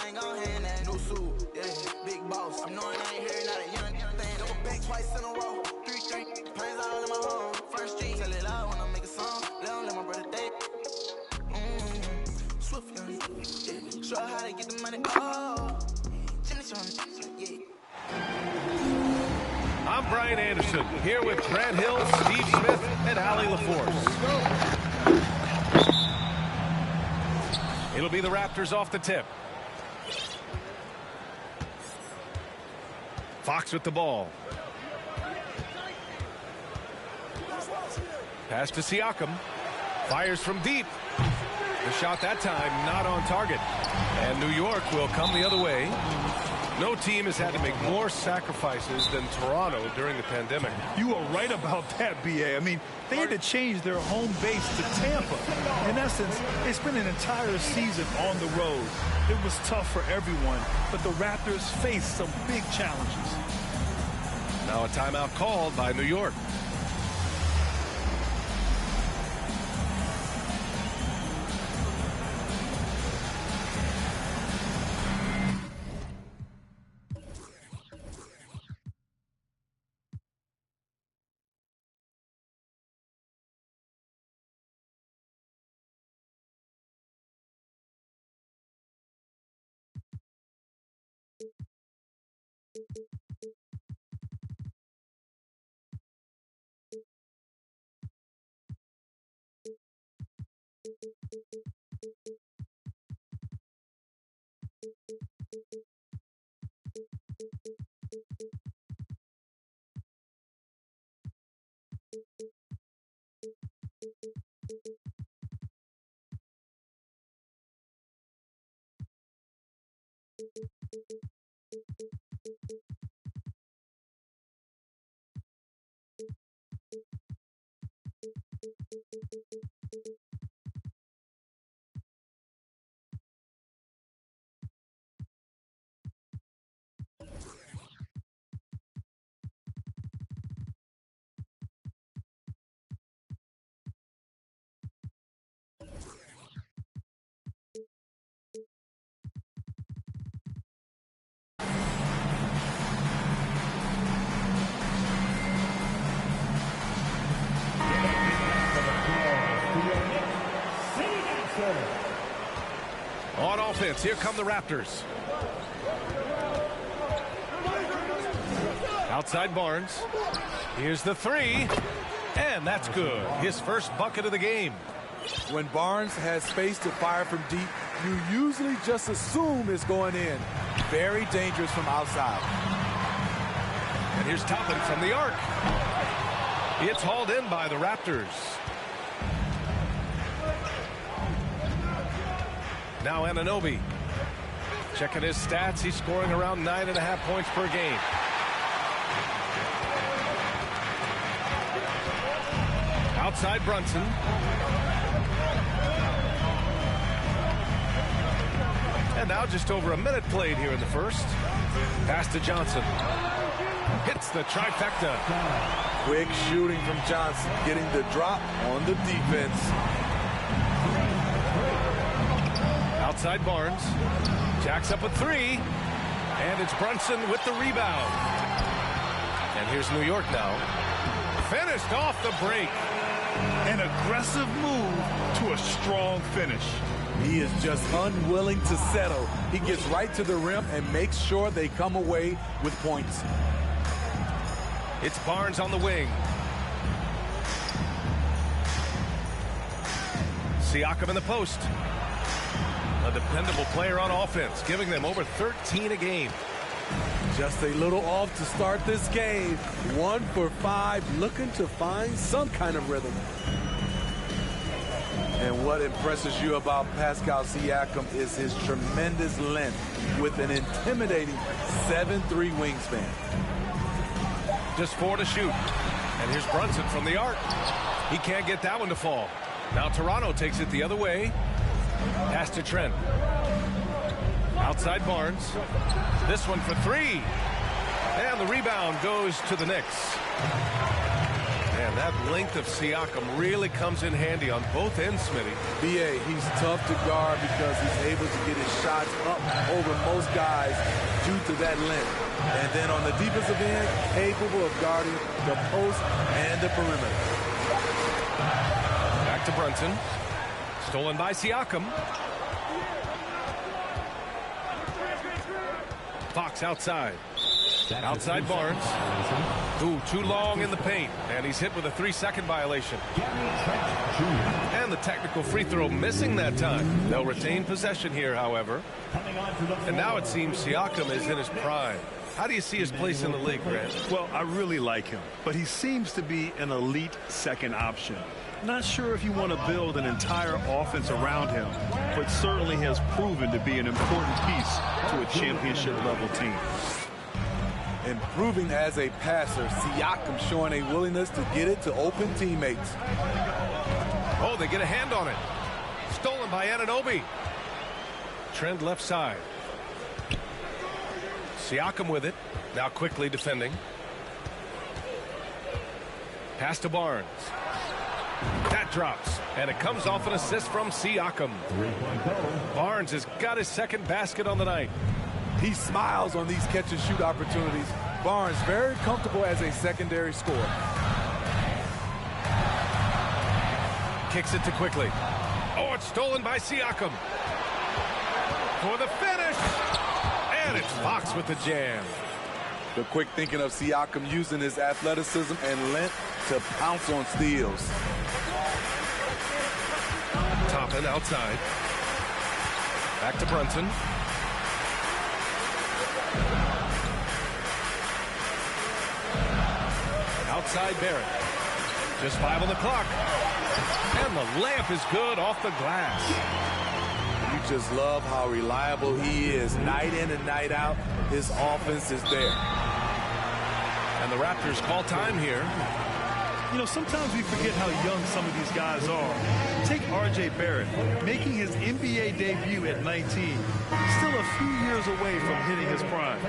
ain't gon' hand that new suit, yeah, big boss. I'm knowing I ain't here, not a young thing. Double back twice in a row, 3-3. Planes all in my home, first street. Tell it loud when I make a song. Let my brother date. Swift young, yeah. Show how to get the money, oh. Yeah. I'm Brian Anderson, here with Grant Hill, Steve Smith, and Allie LaForce. It'll be the Raptors off the tip. Fox with the ball. Pass to Siakam. Fires from deep. The shot that time not on target. And New York will come the other way. No team has had to make more sacrifices than Toronto during the pandemic. You are right about that, B.A. I mean, they had to change their home base to Tampa. In essence, they spent an entire season on the road. It was tough for everyone, but the Raptors faced some big challenges. Now a timeout called by New York. On offense, here come the Raptors. Outside Barnes. Here's the three. And that's good. His first bucket of the game. When Barnes has space to fire from deep, you usually just assume it's going in. Very dangerous from outside. And here's Toppin from the arc. It's hauled in by the Raptors. Now Anunoby. Checking his stats, he's scoring around 9.5 points per game. Outside Brunson. And now just over a minute played here in the first. Pass to Johnson. Hits the trifecta. Quick shooting from Johnson, getting the drop on the defense. Outside Barnes. Jacks up a three. And it's Brunson with the rebound. And here's New York now. Finished off the break. An aggressive move to a strong finish. He is just unwilling to settle. He gets right to the rim and makes sure they come away with points. It's Barnes on the wing. Siakam in the post. A dependable player on offense, giving them over 13 a game. Just a little off to start this game. 1 for 5, looking to find some kind of rhythm. And what impresses you about Pascal Siakam is his tremendous length with an intimidating 7'3" wingspan. Just 4 to shoot. And here's Brunson from the arc. He can't get that one to fall. Now Toronto takes it the other way. Pass to Trent. Outside Barnes. This one for 3. And the rebound goes to the Knicks. And That length of Siakam really comes in handy on both ends, Smitty. B.A., he's tough to guard because he's able to get his shots up over most guys due to that length. And then on the defensive end, capable of guarding the post and the perimeter. Back to Brunson. Stolen by Siakam. Fox outside. Outside Barnes. Ooh, too long in the paint. And he's hit with a 3-second violation. And the technical free throw missing that time. They'll retain possession here, however. And now it seems Siakam is in his prime. How do you see his place in the league, Grant? Well, I really like him, but he seems to be an elite second option. Not sure if you want to build an entire offense around him, but certainly has proven to be an important piece to a championship-level team. Improving as a passer, Siakam showing a willingness to get it to open teammates. Oh, they get a hand on it. Stolen by Anunoby. Trend left side. Siakam with it. Now quickly defending. Pass to Barnes. That drops, and it comes off an assist from Siakam. Barnes has got his second basket on the night. He smiles on these catch-and-shoot opportunities. Barnes very comfortable as a secondary scorer. Kicks it to Quickly. Oh, it's stolen by Siakam. For the finish. And it's Fox with the jam. The quick thinking of Siakam using his athleticism and length to pounce on steals. Toppin outside. Back to Brunson. Outside Barrett. Just 5 on the clock. And the layup is good off the glass. You just love how reliable he is. Night in and night out, his offense is there. And the Raptors call time here. You know, sometimes we forget how young some of these guys are. Take R.J. Barrett, making his NBA debut at 19. Still a few years away from hitting his prime.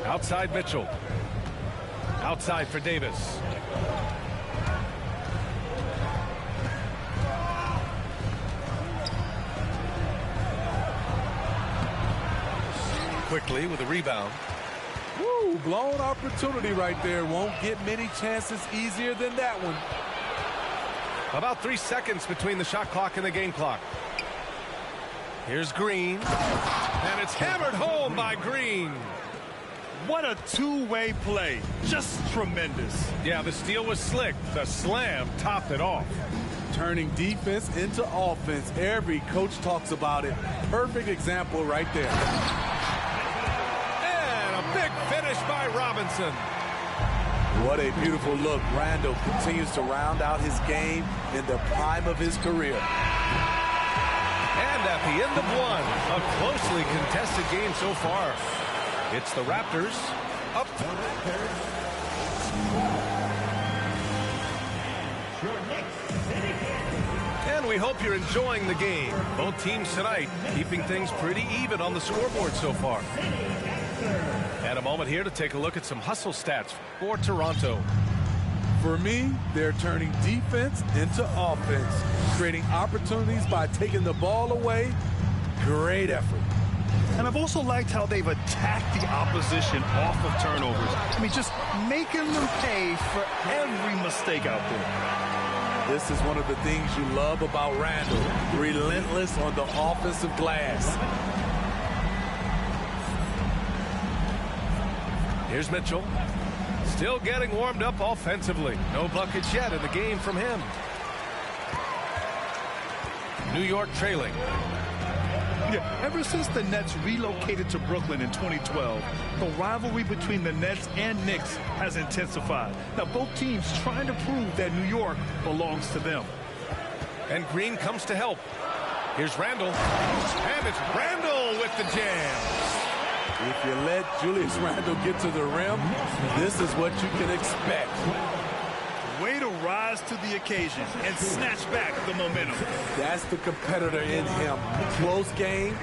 Outside Mitchell. Outside for Davis. Quickly with a rebound. Woo, blown opportunity right there. Won't get many chances easier than that one. About 3 seconds between the shot clock and the game clock. Here's Green. And it's hammered home by Green. What a two-way play. Just tremendous. Yeah, the steal was slick. The slam topped it off. Turning defense into offense. Every coach talks about it. Perfect example right there. And a big finish by Robinson. What a beautiful look. Randle continues to round out his game in the prime of his career. And at the end of one, a closely contested game so far. It's the Raptors up. And we hope you're enjoying the game. Both teams tonight keeping things pretty even on the scoreboard so far. And a moment here to take a look at some hustle stats for Toronto. For me, they're turning defense into offense, creating opportunities by taking the ball away. Great effort. And I've also liked how they've attacked the opposition off of turnovers. I mean, just making them pay for every mistake out there. This is one of the things you love about Randle. Relentless on the offensive glass. Here's Mitchell. Still getting warmed up offensively. No buckets yet in the game from him. New York trailing. Yeah, ever since the Nets relocated to Brooklyn in 2012, the rivalry between the Nets and Knicks has intensified. Now, both teams trying to prove that New York belongs to them. And Green comes to help. Here's Randle. And it's Randle with the jam. If you let Julius Randle get to the rim, this is what you can expect. Way to rise to the occasion and snatch back the momentum. That's the competitor in him. Close game.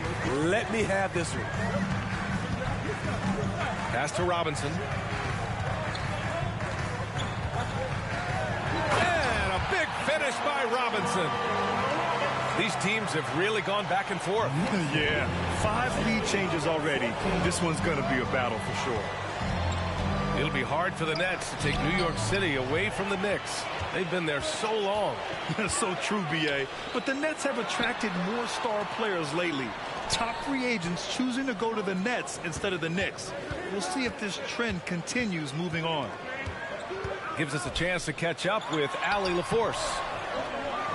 Let me have this one. Pass to Robinson. And a big finish by Robinson. These teams have really gone back and forth. Yeah, 5 lead changes already. This one's going to be a battle for sure. It'll be hard for the Nets to take New York City away from the Knicks. They've been there so long. That's so true, B.A. But the Nets have attracted more star players lately. Top free agents choosing to go to the Nets instead of the Knicks. We'll see if this trend continues moving on. Gives us a chance to catch up with Allie LaForce.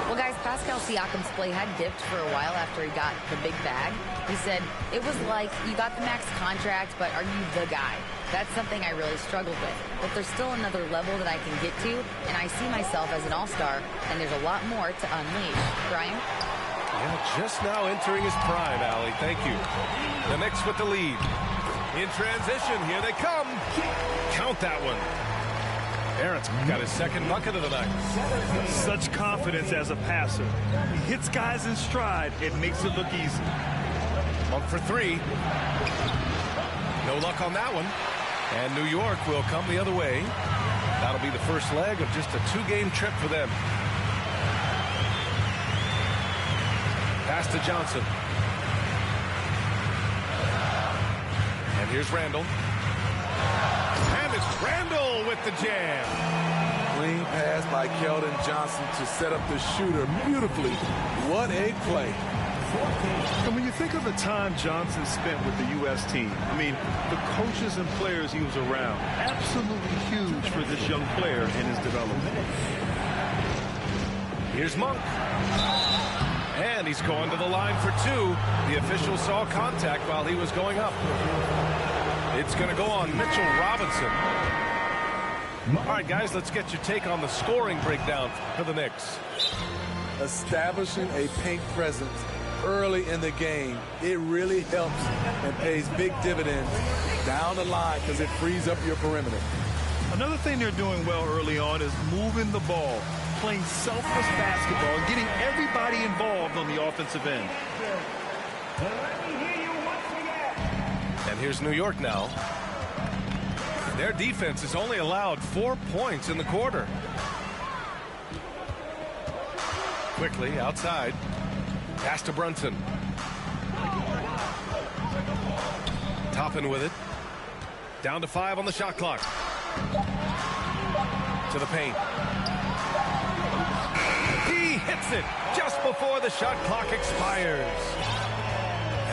Well, guys, Pascal Siakam's play had dipped for a while after he got the big bag. He said, it was like you got the max contract, but are you the guy? That's something I really struggled with. But there's still another level that I can get to, and I see myself as an all-star, and there's a lot more to unleash. Brian? Yeah, just now entering his prime, Allie. Thank you. The Knicks with the lead. In transition, here they come. Count that one. Barrett's got his second bucket of the night. Such confidence as a passer. He hits guys in stride. It makes it look easy. 1 for 3. No luck on that one. And New York will come the other way. That'll be the first leg of just a 2-game trip for them. Pass to Johnson. And here's Randall. And it's Randall with the jam. Clean pass by Keldon Johnson to set up the shooter beautifully. What a play. And when you think of the time Johnson spent with the U.S. team, I mean, the coaches and players he was around, absolutely huge for this young player in his development. Here's Monk. And he's going to the line for 2. The official saw contact while he was going up. It's going to go on Mitchell Robinson. All right, guys, let's get your take on the scoring breakdown for the Knicks. Establishing a paint presence early in the game, it really helps and pays big dividends down the line because it frees up your perimeter. Another thing they're doing well early on is moving the ball, playing selfless basketball, and getting everybody involved on the offensive end. And here's New York now. Their defense has only allowed 4 points in the quarter. Quickly outside. Pass to Brunson. Toppin with it. Down to 5 on the shot clock. To the paint. He hits it just before the shot clock expires.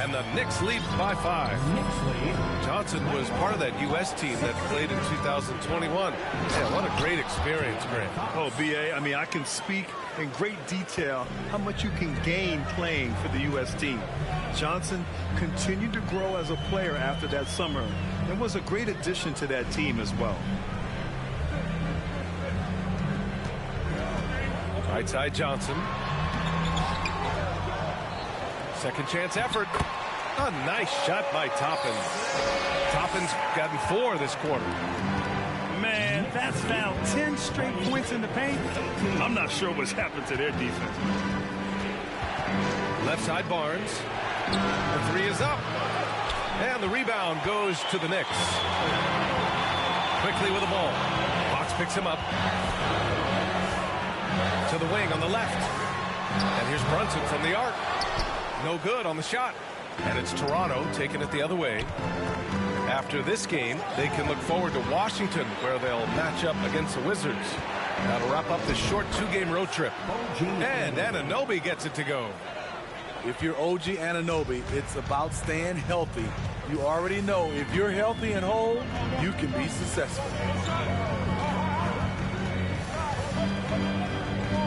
And the Knicks lead by 5. Johnson was part of that U.S. team that played in 2021. Yeah, what a great experience, Grant. Oh, B.A., I mean, I can speak in great detail how much you can gain playing for the U.S. team. Johnson continued to grow as a player after that summer and was a great addition to that team as well. Right side Johnson. Second chance effort. A nice shot by Toppin. Toppin's gotten 4 this quarter. Man, that's now 10 straight points in the paint. I'm not sure what's happened to their defense. Left side Barnes. The 3 is up. And the rebound goes to the Knicks. Quickly with the ball. Fox picks him up. To the wing on the left. And here's Brunson from the arc. No good on the shot. And it's Toronto taking it the other way. After this game, they can look forward to Washington, where they'll match up against the Wizards. That'll wrap up this short 2-game road trip. And Anunoby gets it to go. If you're OG Anunoby, it's about staying healthy. You already know if you're healthy and whole, you can be successful.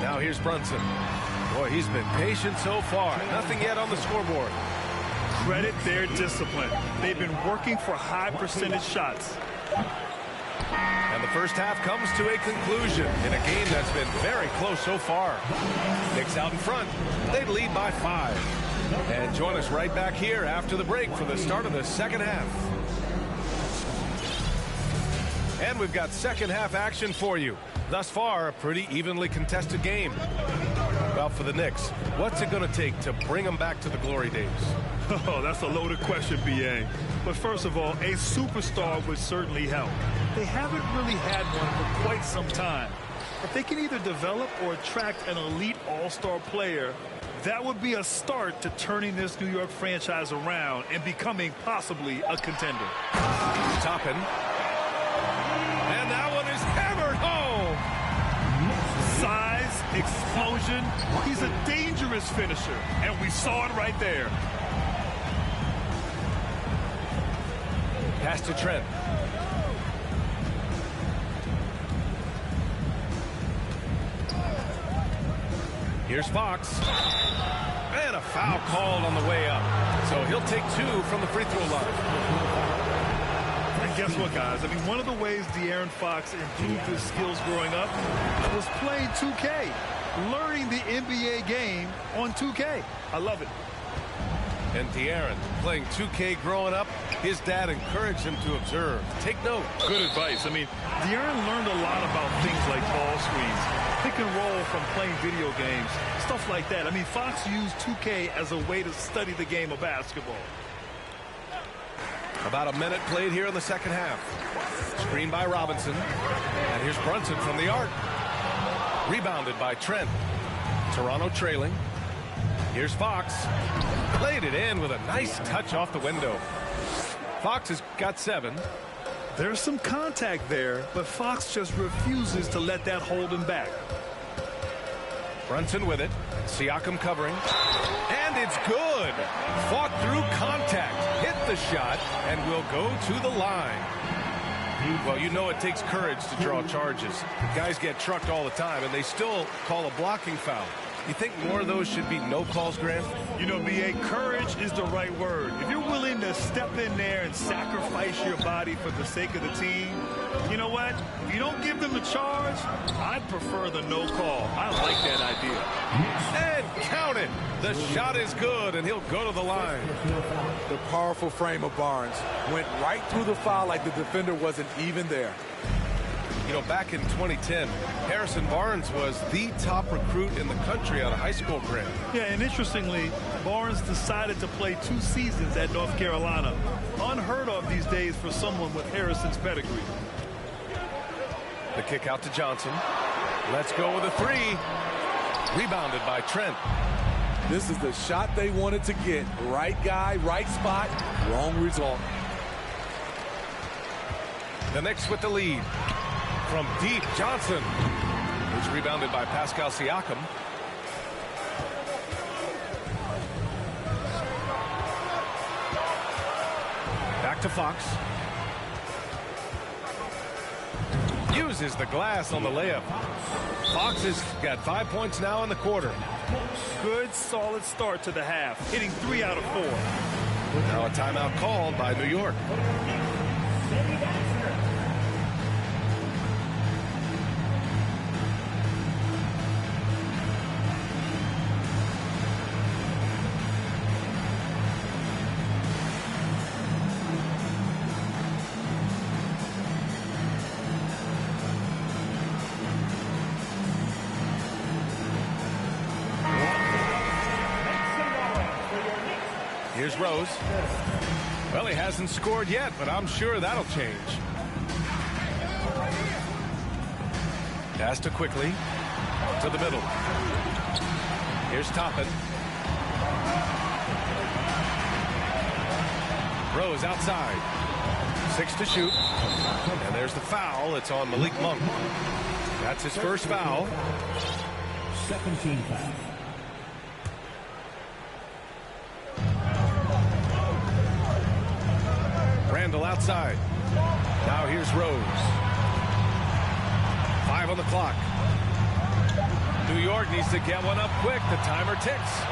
Now here's Brunson. Boy, he's been patient so far. Nothing yet on the scoreboard. Credit their discipline. They've been working for high percentage shots. And the first half comes to a conclusion in a game that's been very close so far. Knicks out in front. They lead by 5. And join us right back here after the break for the start of the second half. And we've got second half action for you. Thus far, a pretty evenly contested game. Well, for the Knicks, what's it going to take to bring them back to the glory days? Oh, that's a loaded question, B.A. But first of all, a superstar would certainly help. They haven't really had one for quite some time. If they can either develop or attract an elite all-star player, that would be a start to turning this New York franchise around and becoming possibly a contender. Toppin. And that one is hammered home. Size, explosion. He's a dangerous finisher, and we saw it right there. Pass to Trent. Here's Fox. And a foul called on the way up. So he'll take 2 from the free throw line. And guess what, guys? I mean, one of the ways De'Aaron Fox improved his skills growing up was playing 2K, learning the NBA game on 2K. I love it. And De'Aaron playing 2K growing up, his dad encouraged him to observe. Take note. Good advice. I mean, De'Aaron learned a lot about things like ball screens, pick and roll from playing video games, stuff like that. I mean, Fox used 2K as a way to study the game of basketball. About a minute played here in the second half. Screen by Robinson. And here's Brunson from the arc. Rebounded by Trent. Toronto trailing. Here's Fox. Played it in with a nice touch off the window. Fox has got 7. There's some contact there, but Fox just refuses to let that hold him back. Brunson with it. Siakam covering. And it's good. Fought through contact. Hit the shot and will go to the line. Well, you know it takes courage to draw charges. Guys get trucked all the time, and they still call a blocking foul. You think more of those should be no calls, Grant? You know, B.A., courage is the right word. If you're willing to step in there and sacrifice your body for the sake of the team, you know what? If you don't give them the charge, I'd prefer the no call. I like that idea. And count it. The shot is good, and he'll go to the line. The powerful frame of Barnes went right through the foul like the defender wasn't even there. You know, back in 2010, Harrison Barnes was the top recruit in the country out of high school, Grant. Yeah, and interestingly, Barnes decided to play 2 seasons at North Carolina. Unheard of these days for someone with Harrison's pedigree. The kick out to Johnson. Let's go with a 3. Rebounded by Trent. This is the shot they wanted to get. Right guy, right spot, wrong result. The Knicks with the lead. From deep, Johnson. It's rebounded by Pascal Siakam. Back to Fox. Uses the glass on the layup. Fox has got 5 points now in the quarter. Good, solid start to the half, hitting 3 out of 4. Now a timeout called by New York. Here's Rose. Well, he hasn't scored yet, but I'm sure that'll change. Pass to Quickly. To the middle. Here's Toppin. Rose outside. 6 to shoot. And there's the foul. It's on Malik Monk. That's his first foul. 17 foul. Randall outside. Now here's Rose. 5 on the clock. New York needs to get one up quick. The timer ticks.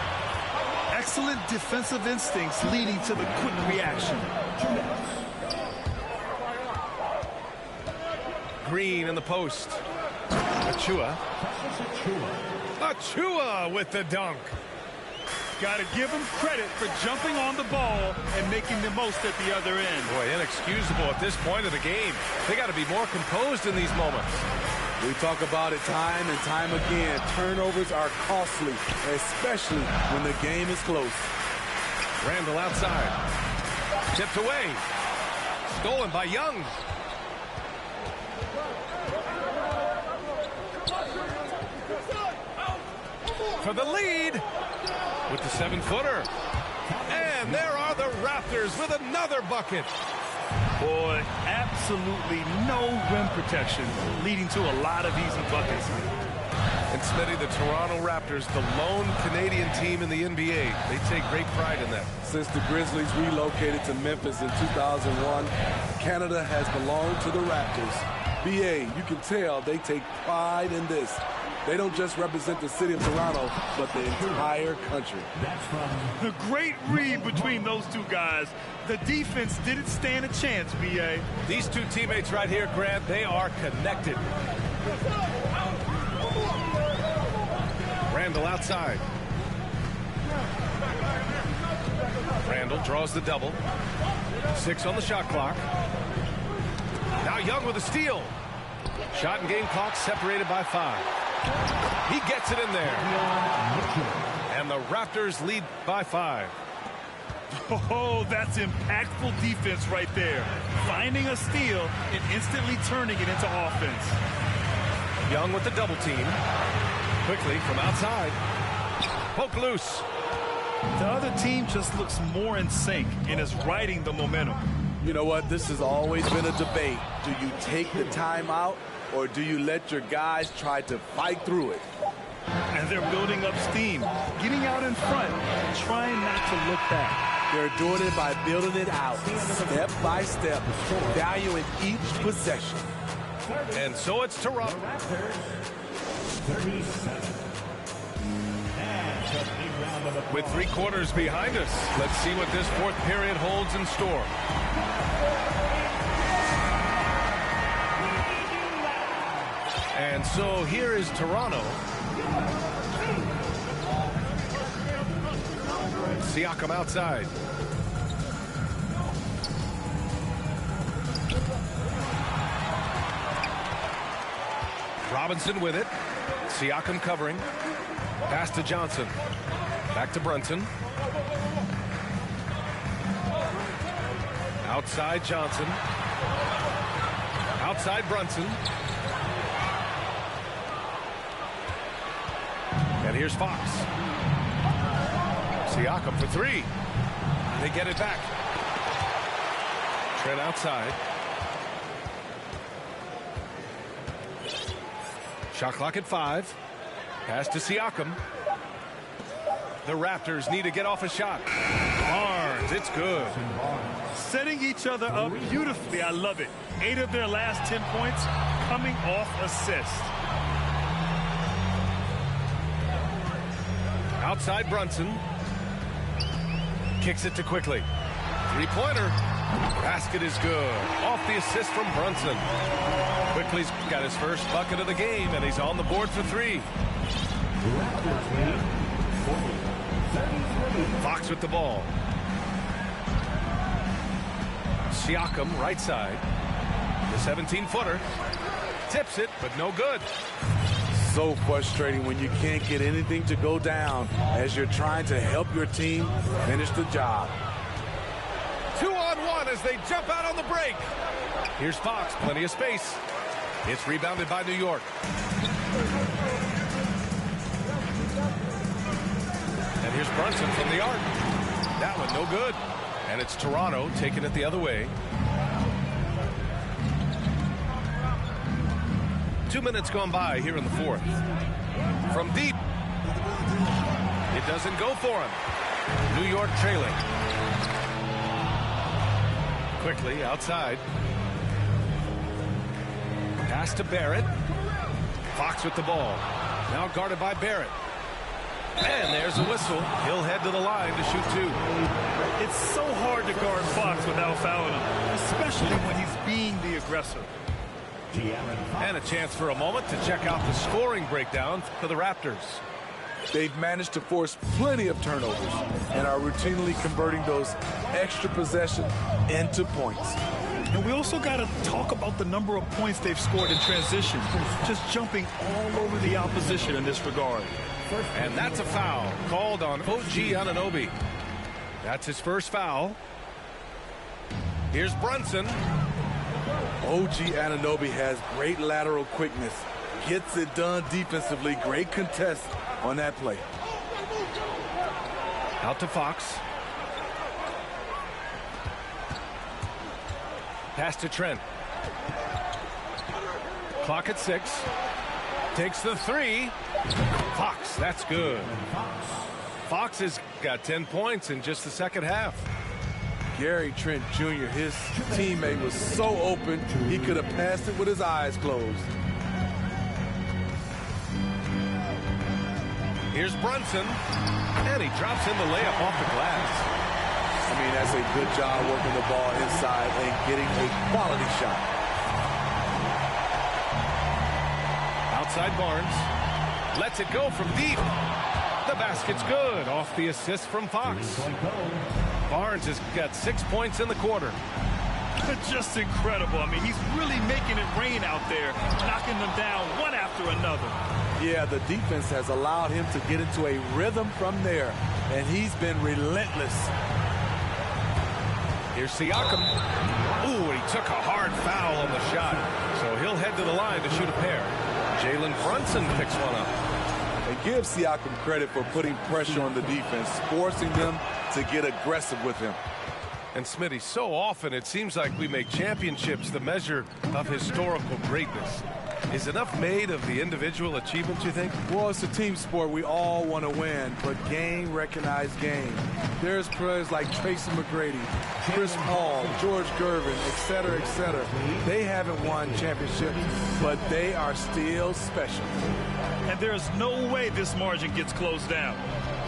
Excellent defensive instincts leading to the quick reaction. Green in the post. Achua. Achua with the dunk. Got to give him credit for jumping on the ball and making the most at the other end. Boy, inexcusable at this point of the game. They got to be more composed in these moments. We talk about it time and time again. Turnovers are costly, especially when the game is close. Randall outside. Tipped away. Stolen by Young. For the lead with the 7-footer. And there are the Raptors with another bucket. Boy, absolutely no rim protection, leading to a lot of easy buckets. And Smitty, the Toronto Raptors, the lone Canadian team in the NBA. They take great pride in that. Since the Grizzlies relocated to Memphis in 2001, Canada has belonged to the Raptors. BA, you can tell they take pride in this. They don't just represent the city of Toronto, but the entire country. The great read between those two guys. The defense didn't stand a chance, BA. These two teammates right here, Grant, they are connected. Randall outside. Randall draws the double. 6 on the shot clock. Now Young with a steal. Shot and game clock separated by 5. He gets it in there. And the Raptors lead by 5. Oh, that's impactful defense right there. Finding a steal and instantly turning it into offense. Young with the double team. Quickly from outside. Poke loose. The other team just looks more in sync and is riding the momentum. You know what? This has always been a debate. Do you take the timeout or do you let your guys try to fight through it? And they're building up steam, getting out in front, and trying not to look back. They're doing it by building it out, step by step, valuing each possession. And so it's Toronto. 37. With 3 quarters behind us, let's see what this 4th period holds in store. And so here is Toronto. Siakam outside. Robinson with it. Siakam covering. Pass to Johnson. Back to Brunson. Outside Johnson. Outside Brunson. And here's Fox. Siakam for 3. They get it back. Trent outside. Shot clock at 5. Pass to Siakam. The Raptors need to get off a shot. Barnes, it's good. Setting each other up beautifully. I love it. 8 of their last 10 points coming off assist. Outside Brunson. Kicks it to Quickly. 3-pointer. Basket is good. Off the assist from Brunson. Quickly's got his first bucket of the game, and he's on the board for 3. Fox with the ball. Siakam right side. The 17-footer. Tips it, but no good. So frustrating when you can't get anything to go down as you're trying to help your team finish the job. 2-on-1 as they jump out on the break. Here's Fox, plenty of space. It's rebounded by New York. And here's Brunson from the arc. That one no good. And it's Toronto taking it the other way. 2 minutes gone by here in the 4th. From deep. It doesn't go for him. New York trailing. Quickly outside. Pass to Barrett. Fox with the ball. Now guarded by Barrett. And there's a whistle. He'll head to the line to shoot 2. It's so hard to guard Fox without fouling him, especially when he's being the aggressor. And a chance for a moment to check out the scoring breakdown for the Raptors. They've managed to force plenty of turnovers and are routinely converting those extra possessions into points. And we also got to talk about the number of points they've scored in transition, just jumping all over the opposition in this regard. And that's a foul called on OG Anunoby. That's his first foul. Here's Brunson. OG Anunoby has great lateral quickness. Gets it done defensively. Great contest on that play. Out to Fox. Pass to Trent. Clock at 6. Takes the 3. Fox, that's good. Fox has got 10 points in just the second half. Gary Trent Jr., his teammate, was so open, he could have passed it with his eyes closed. Here's Brunson, and he drops in the layup off the glass. I mean, that's a good job working the ball inside and getting a quality shot. Outside Barnes. Lets it go from deep. The basket's good off the assist from Fox. Barnes has got 6 points in the quarter. Just incredible. I mean, he's really making it rain out there, knocking them down one after another. Yeah, the defense has allowed him to get into a rhythm from there, and he's been relentless. Here's Siakam. Ooh, and he took a hard foul on the shot. So he'll head to the line to shoot a pair. Jalen Brunson picks one up. And give Siakam credit for putting pressure on the defense, forcing them to get aggressive with him. And Smitty, so often it seems like we make championships the measure of historical greatness. Is enough made of the individual achievements, you think? Well, it's a team sport. We all want to win, but game recognized game. There's players like Tracy McGrady, Chris Paul, George Gervin, etc., etc. They haven't won championships, but they are still special. And there's no way this margin gets closed down.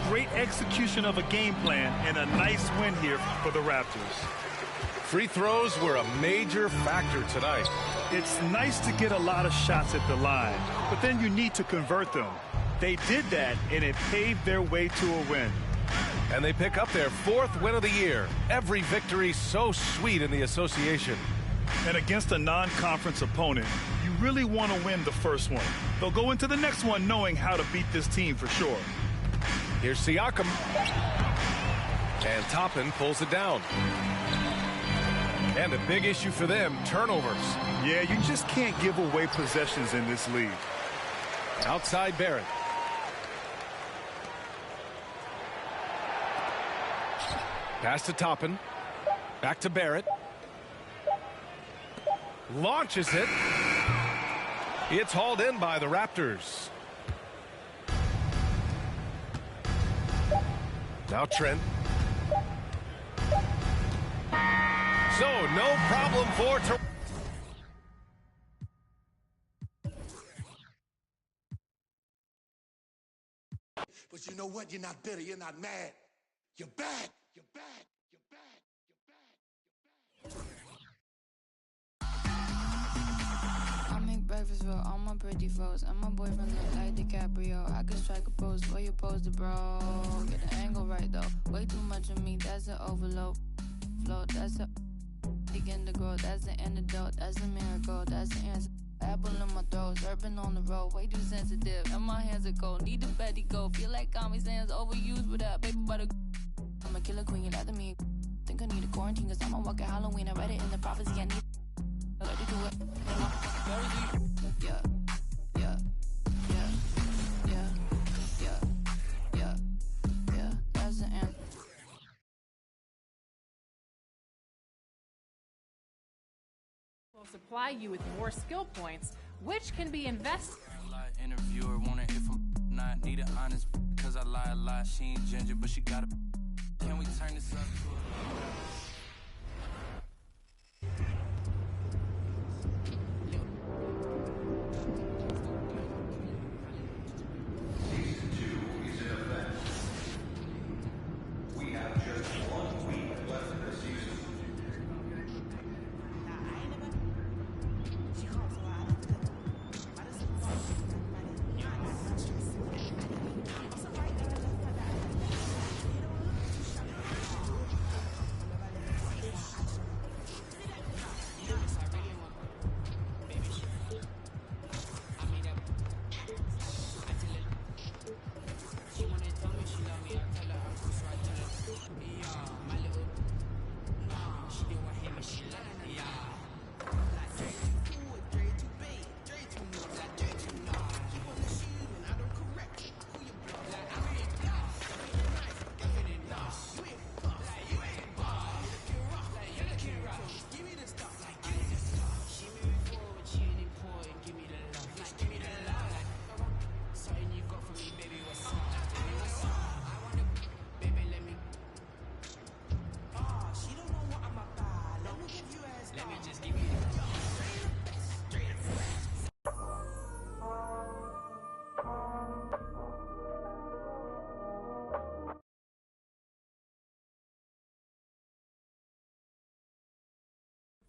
Great execution of a game plan and a nice win here for the Raptors. Free throws were a major factor tonight. It's nice to get a lot of shots at the line, but then you need to convert them. They did that, and it paved their way to a win. And they pick up their 4th win of the year. Every victory so sweet in the association. And against a non-conference opponent, you really want to win the first one. They'll go into the next one knowing how to beat this team for sure. Here's Siakam. And Toppin pulls it down. And a big issue for them, turnovers. Yeah, you just can't give away possessions in this league. Outside Barrett. Pass to Toppin. Back to Barrett. Launches it. It's hauled in by the Raptors. Now Trent. So, no problem for Toronto. But you know what? You're not bitter. You're not mad. You're back. You're back. You're back. You're back. I make breakfast for all my pretty folks, and my boyfriend look like DiCaprio. I could strike a pose for your poster, bro. Get the angle right though. Way too much of me, that's an overload. Float, that's a begin to grow. That's the antidote. That's a miracle. That's the answer. Apple in my throat, surfing on the road, way too sensitive, and my hands are cold. Need a fatty go. Feel like Comic Sans overused with that paper butter. I'm a killer queen, you're after me. Think I need a quarantine, cause I'm a walking Halloween. I read it in the prophecy, I need. I got to do it. Yeah, yeah, yeah, yeah, yeah, yeah, yeah. That's the answer. Will supply you with more skill points, which can be invested. Interviewer wanna hear from not need an honest because I lie a lot. She ain't ginger, but she got a. Can we turn this up?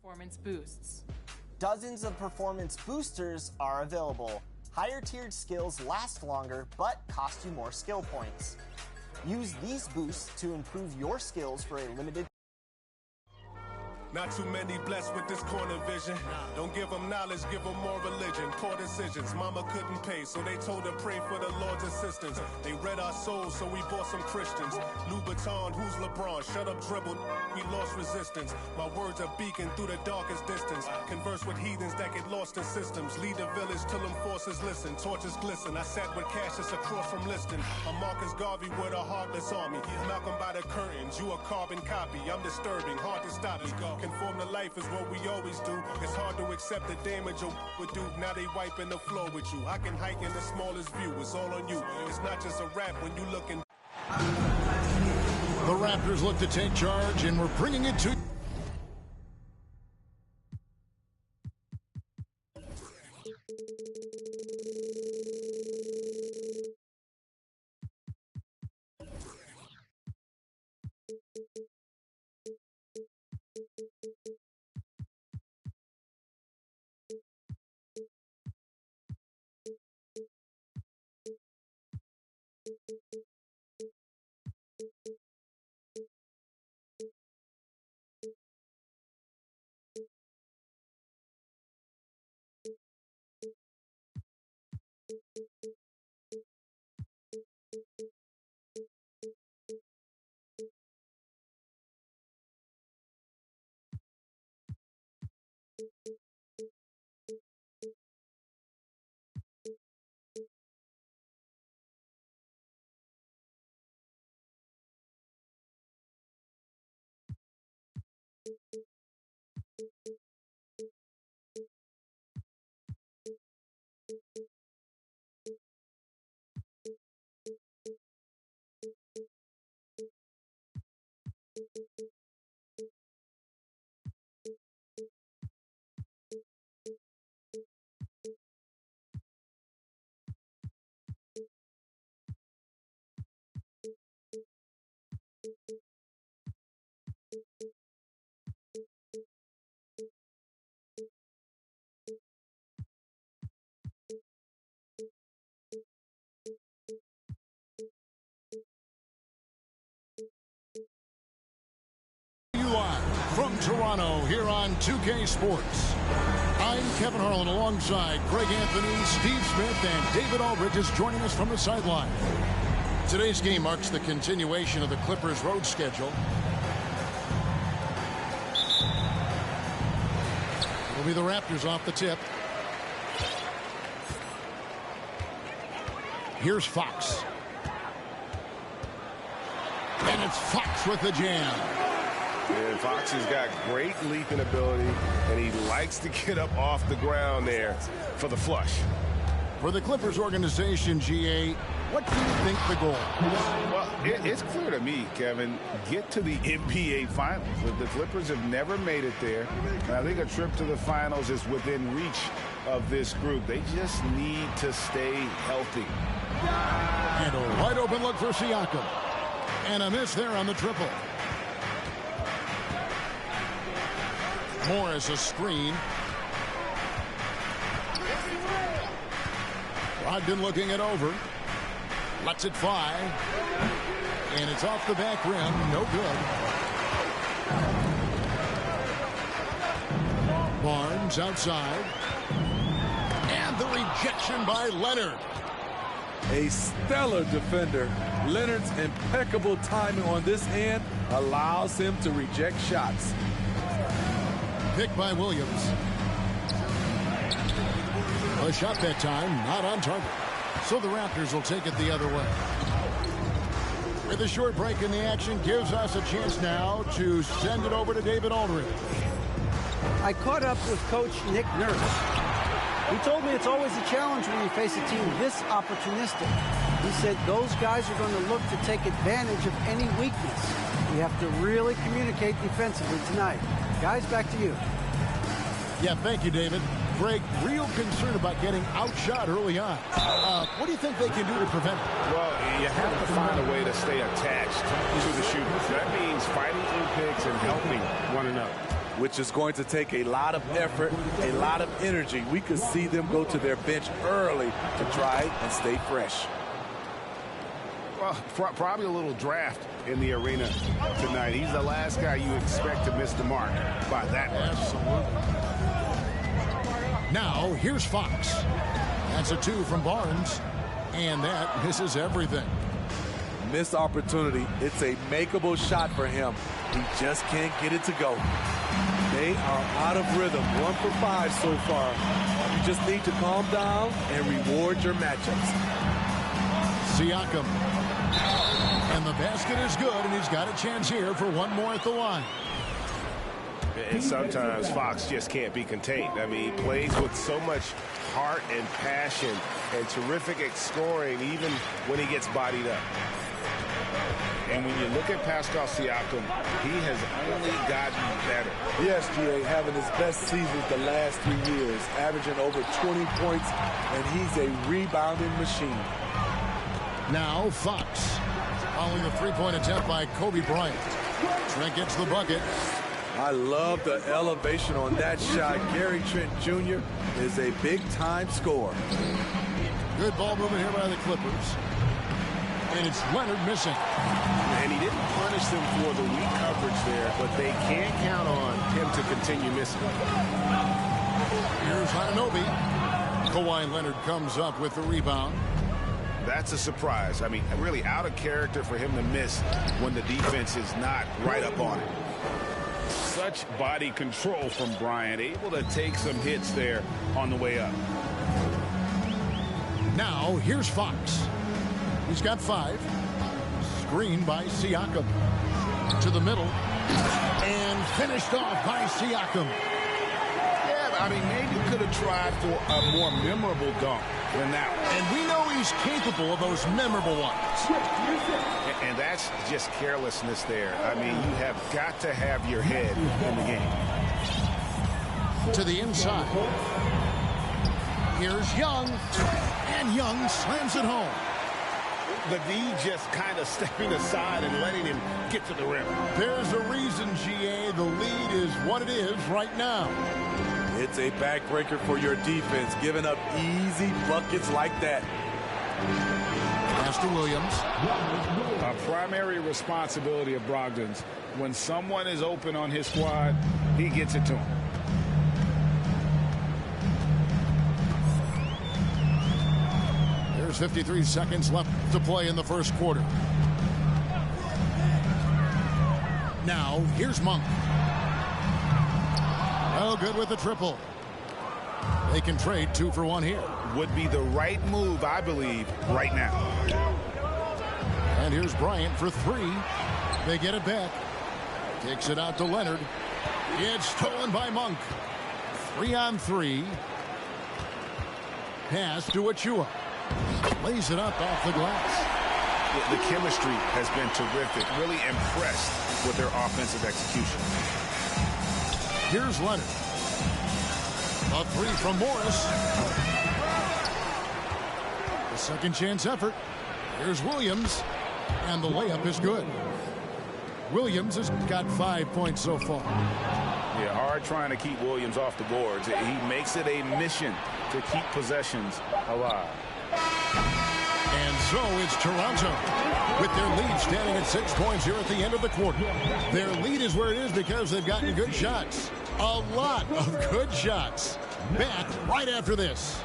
Performance boosts. Dozens of performance boosters are available. Higher tiered skills last longer, but cost you more skill points. Use these boosts to improve your skills for a limited. Not too many blessed with this corner vision. Don't give them knowledge, give them more religion. Poor decisions, mama couldn't pay, so they told her pray for the Lord's assistance. They read our souls, so we bought some Christians. Louboutin, who's LeBron? Shut up, dribble. We lost resistance. My words are beacon through the darkest distance. Converse with heathens that get lost in systems. Lead the village till them forces listen. Torches glisten. I sat with Cassius across from Liston. I'm Marcus Garvey with a heartless army. Malcolm by the curtains, you a carbon copy. I'm disturbing, hard to stop me. Conform to life is what we always do. It's hard to accept the damage a would do. Now they wiping the floor with you. I can hike in the smallest view. It's all on you. It's not just a rap when you looking. The Raptors look to take charge, and we're bringing it to. From Toronto, here on 2K Sports. I'm Kevin Harlan alongside Greg Anthony, Steve Smith, and David Aldridge is joining us from the sideline. Today's game marks the continuation of the Clippers' road schedule. It'll be the Raptors off the tip. Here's Fox. And it's Fox with the jam. And Fox has got great leaping ability, and he likes to get up off the ground there for the flush. For the Clippers organization, GA, what do you think the goal? Well, it's clear to me, Kevin, get to the NBA Finals. The Clippers have never made it there, and I think a trip to the Finals is within reach of this group. They just need to stay healthy. And a wide open look for Siakam. And a miss there on the triple. Moore as a screen. Brogdon looking it over. Lets it fly. And it's off the back rim. No good. Barnes outside. And the rejection by Leonard. A stellar defender. Leonard's impeccable timing on this end allows him to reject shots. Pick by Williams. A shot that time, not on target. So the Raptors will take it the other way. With a short break in the action, gives us a chance now to send it over to David Aldridge. I caught up with Coach Nick Nurse. He told me it's always a challenge when you face a team this opportunistic. He said those guys are going to look to take advantage of any weakness. We have to really communicate defensively tonight. Guys, back to you. Yeah, thank you, David. Greg, real concern about getting outshot early on. What do you think they can do to prevent it? Well, you have to find a way to stay attached to the shooters. That means fighting through picks and helping one another. which is going to take a lot of effort, a lot of energy. We could see them go to their bench early to try and stay fresh. Well, probably a little draft in the arena tonight. He's the last guy you expect to miss the mark by that much. Absolutely. Now, here's Fox. That's a 2 from Barnes, and that misses everything. Missed opportunity. It's a makeable shot for him. He just can't get it to go. They are out of rhythm. 1 for 5 so far. You just need to calm down and reward your matchups. Siakam. And the basket is good, and he's got a chance here for one more at the line. And sometimes Fox just can't be contained. I mean, he plays with so much heart and passion and terrific at scoring even when he gets bodied up. And when you look at Pascal Siakam, he has only gotten better. Yes, G.A., having his best seasons the last 3 years, averaging over 20 points, and he's a rebounding machine. Now Fox, following a three-point attempt by Kobe Bryant. Trent gets the bucket. I love the elevation on that shot. Gary Trent Jr. is a big-time scorer. Good ball movement here by the Clippers. And it's Leonard missing. And he didn't punish them for the weak coverage there, but they can't count on him to continue missing. Here's Anunoby. Kawhi Leonard comes up with the rebound. That's a surprise. I mean, really out of character for him to miss when the defense is not right up on it. Such body control from Bryant, able to take some hits there on the way up. Now, here's Fox. He's got 5. Screened by Siakam. To the middle. And finished off by Siakam. Yeah, I mean, maybe could have tried for a more memorable dunk than that one. And we know he's capable of those memorable ones. And that's just carelessness there. I mean, you have got to have your head in the game. To the inside. Here's Young. And Young slams it home. The D just kind of stepping aside and letting him get to the rim. There's a reason, GA. The lead is what it is right now. It's a backbreaker for your defense, giving up easy buckets like that. Pass to Williams. A primary responsibility of Brogdon's. When someone is open on his squad, he gets it to him. There's 53 seconds left to play in the first quarter. Now, here's Monk. Oh, good with the triple. They can trade 2 for 1 here. Would be the right move, I believe, right now. And here's Bryant for 3. They get it back. Takes it out to Leonard. It's stolen by Monk. 3-on-3. Pass to Achua. Lays it up off the glass. The chemistry has been terrific. Really impressed with their offensive execution. Here's Leonard. A 3 from Morris. A second chance effort. Here's Williams. And the layup is good. Williams has got 5 points so far. Yeah, hard trying to keep Williams off the boards. He makes it a mission to keep possessions alive. And so it's Toronto with their lead standing at 6 points here at the end of the quarter. Their lead is where it is because they've gotten good shots. A lot of good shots. Back right after this.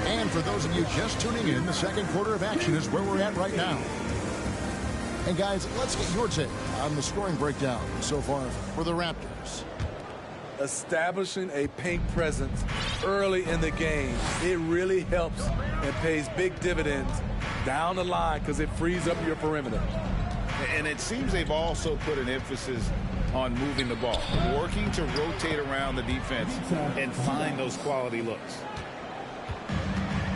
And for those of you just tuning in, the second quarter of action is where we're at right now. And guys, let's get your take on the scoring breakdown so far for the Raptors. Establishing a paint presence early in the game, it really helps and pays big dividends down the line because it frees up your perimeter. And it seems they've also put an emphasis on moving the ball, working to rotate around the defense and find those quality looks.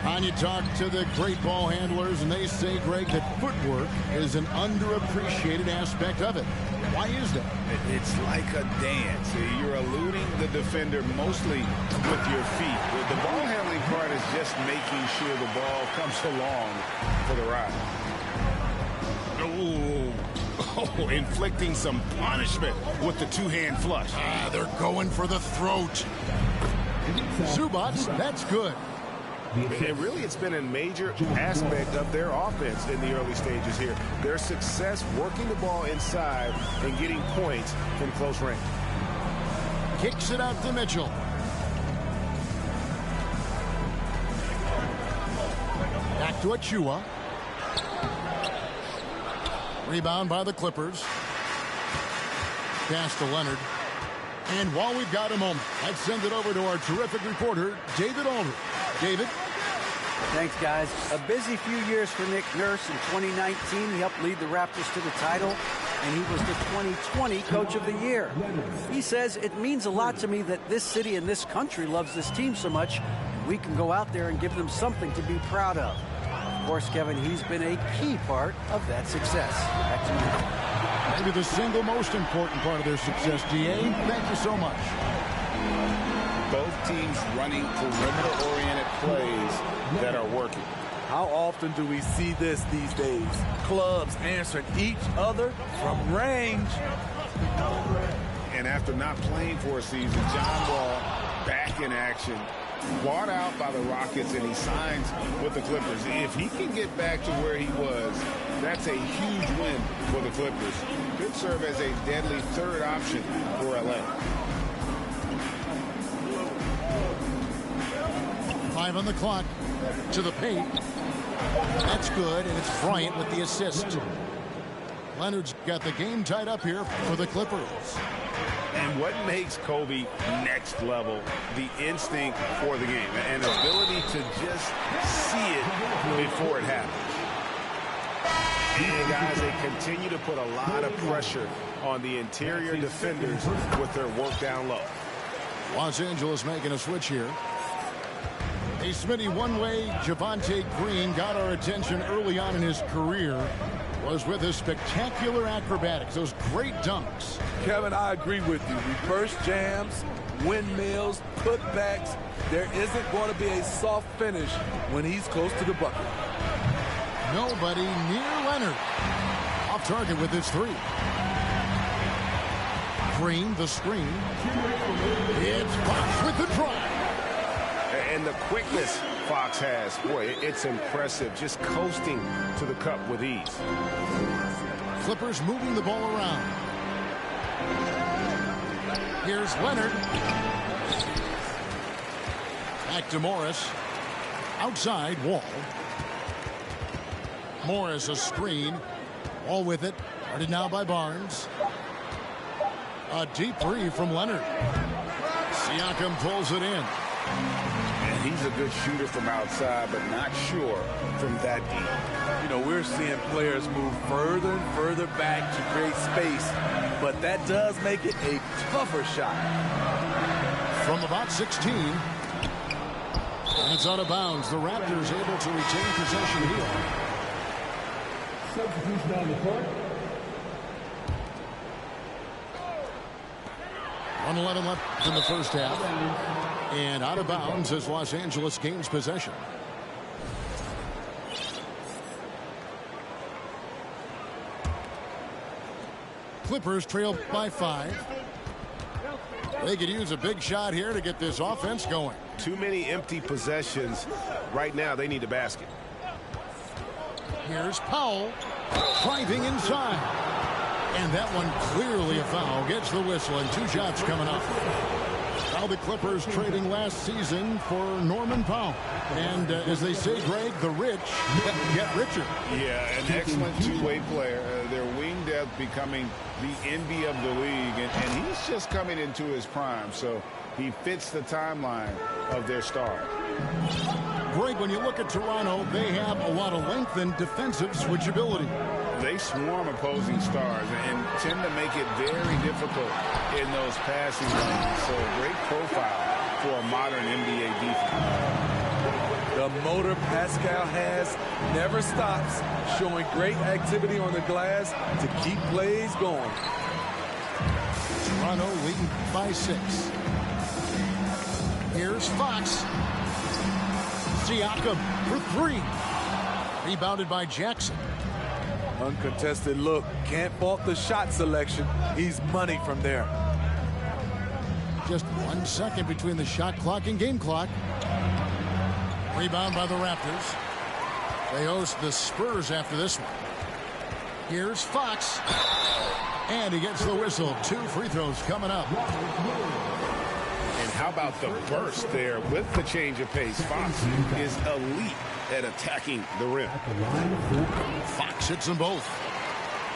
And you talk to the great ball handlers, and they say, Greg, that footwork is an underappreciated aspect of it. Why is that? It's like a dance. You're eluding the defender mostly with your feet. The ball handling part is just making sure the ball comes along for the ride. Oh, inflicting some punishment with the two-hand flush. They're going for the throat. Zubac, that's good. And really, it's been a major aspect of their offense in the early stages here. Their success working the ball inside and getting points from close range. Kicks it out to Mitchell. Back to Achua. Rebound by the Clippers. Pass to Leonard. And while we've got a moment, let's send it over to our terrific reporter, David Aldridge. David? Thanks, guys. A busy few years for Nick Nurse. In 2019, he helped lead the Raptors to the title, and he was the 2020 Coach of the Year. He says, it means a lot to me that this city and this country loves this team so much, and we can go out there and give them something to be proud of. Of course, Kevin, he's been a key part of that success. Back to you. Maybe the single most important part of their success, D.A. Thank you so much. Both teams running perimeter-oriented plays that are working. How often do we see this these days? Clubs answering each other from range. And after not playing for a season, John Wall back in action. Bought out by the Rockets, and he signs with the Clippers. If he can get back to where he was, that's a huge win for the Clippers. Could serve as a deadly third option for L.A. 5 on the clock. To the paint. That's good, and it's Bryant with the assist. Leonard's got the game tied up here for the Clippers. And what makes Kobe next level, the instinct for the game, and ability to just see it before it happens. And guys, they continue to put a lot of pressure on the interior defenders with their work down low. Los Angeles making a switch here. Hey, Smitty, one way Javonte Green got our attention early on in his career was with his spectacular acrobatics, those great dunks. Kevin, I agree with you. Reverse jams, windmills, putbacks. There isn't going to be a soft finish when he's close to the bucket. Nobody near Leonard. Off target with his three. Green, the screen. It's Fox with the drive. And the quickness Fox has, boy, it's impressive. Just coasting to the cup with ease. Clippers moving the ball around. Here's Leonard. Back to Morris. Outside, Wall. Morris a screen. Wall with it. Guarded now by Barnes. A deep three from Leonard. Siakam pulls it in. And he's a good shooter from outside, but not sure from that deep. You know, we're seeing players move further and further back to create space, but that does make it a tougher shot. From about 16. And it's out of bounds. The Raptors able to retain possession here. Substitution on the court. 1:11 left in the first half. And out of bounds as Los Angeles gains possession. Clippers trail by 5. They could use a big shot here to get this offense going. Too many empty possessions. Right now, they need a basket. Here's Powell driving inside. And that one clearly a foul. Gets the whistle, and 2 shots coming up. Now the Clippers trading last season for Norman Powell. And as they say, Greg, the rich get richer. Yeah, an excellent two-way player. Their wing depth becoming the envy of the league. And he's just coming into his prime. So he fits the timeline of their star. Greg, when you look at Toronto, they have a lot of length and defensive switchability. They swarm opposing stars and tend to make it very difficult in those passing lanes. So a great profile for a modern NBA defense. The motor Pascal has never stops, showing great activity on the glass to keep plays going. Toronto leading by 6. Here's Fox. Siakam for three. Rebounded by Jackson. Uncontested look. Can't fault the shot selection. He's money from there. Just 1 second between the shot clock and game clock. Rebound by the Raptors. They host the Spurs after this one. Here's Fox. And he gets the whistle. 2 free throws coming up. And how about the burst there with the change of pace? Fox is elite at attacking the rim. Fox hits them both.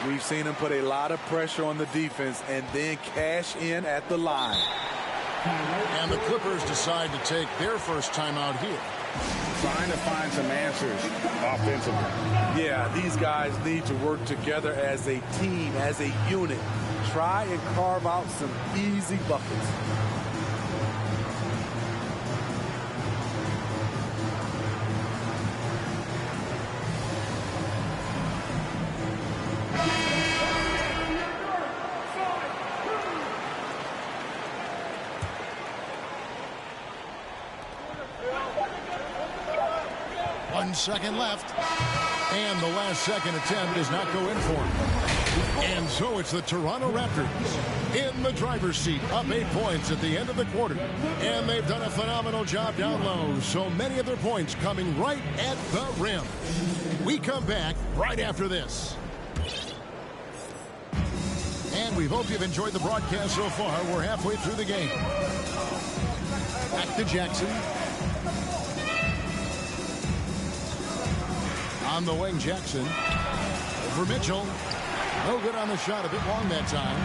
We've seen him put a lot of pressure on the defense and then cash in at the line. And the Clippers decide to take their first timeout here. Trying to find some answers offensively. Yeah, these guys need to work together as a team, as a unit. Try and carve out some easy buckets. Second left, and the last second attempt does not go in for him. And so it's the Toronto Raptors in the driver's seat, up 8 points at the end of the quarter, and they've done a phenomenal job down low, so many of their points coming right at the rim. We come back right after this. And we hope you've enjoyed the broadcast so far. We're halfway through the game. Back to Jackson. On the wing, Jackson. Over Mitchell. No good on the shot. A bit long that time.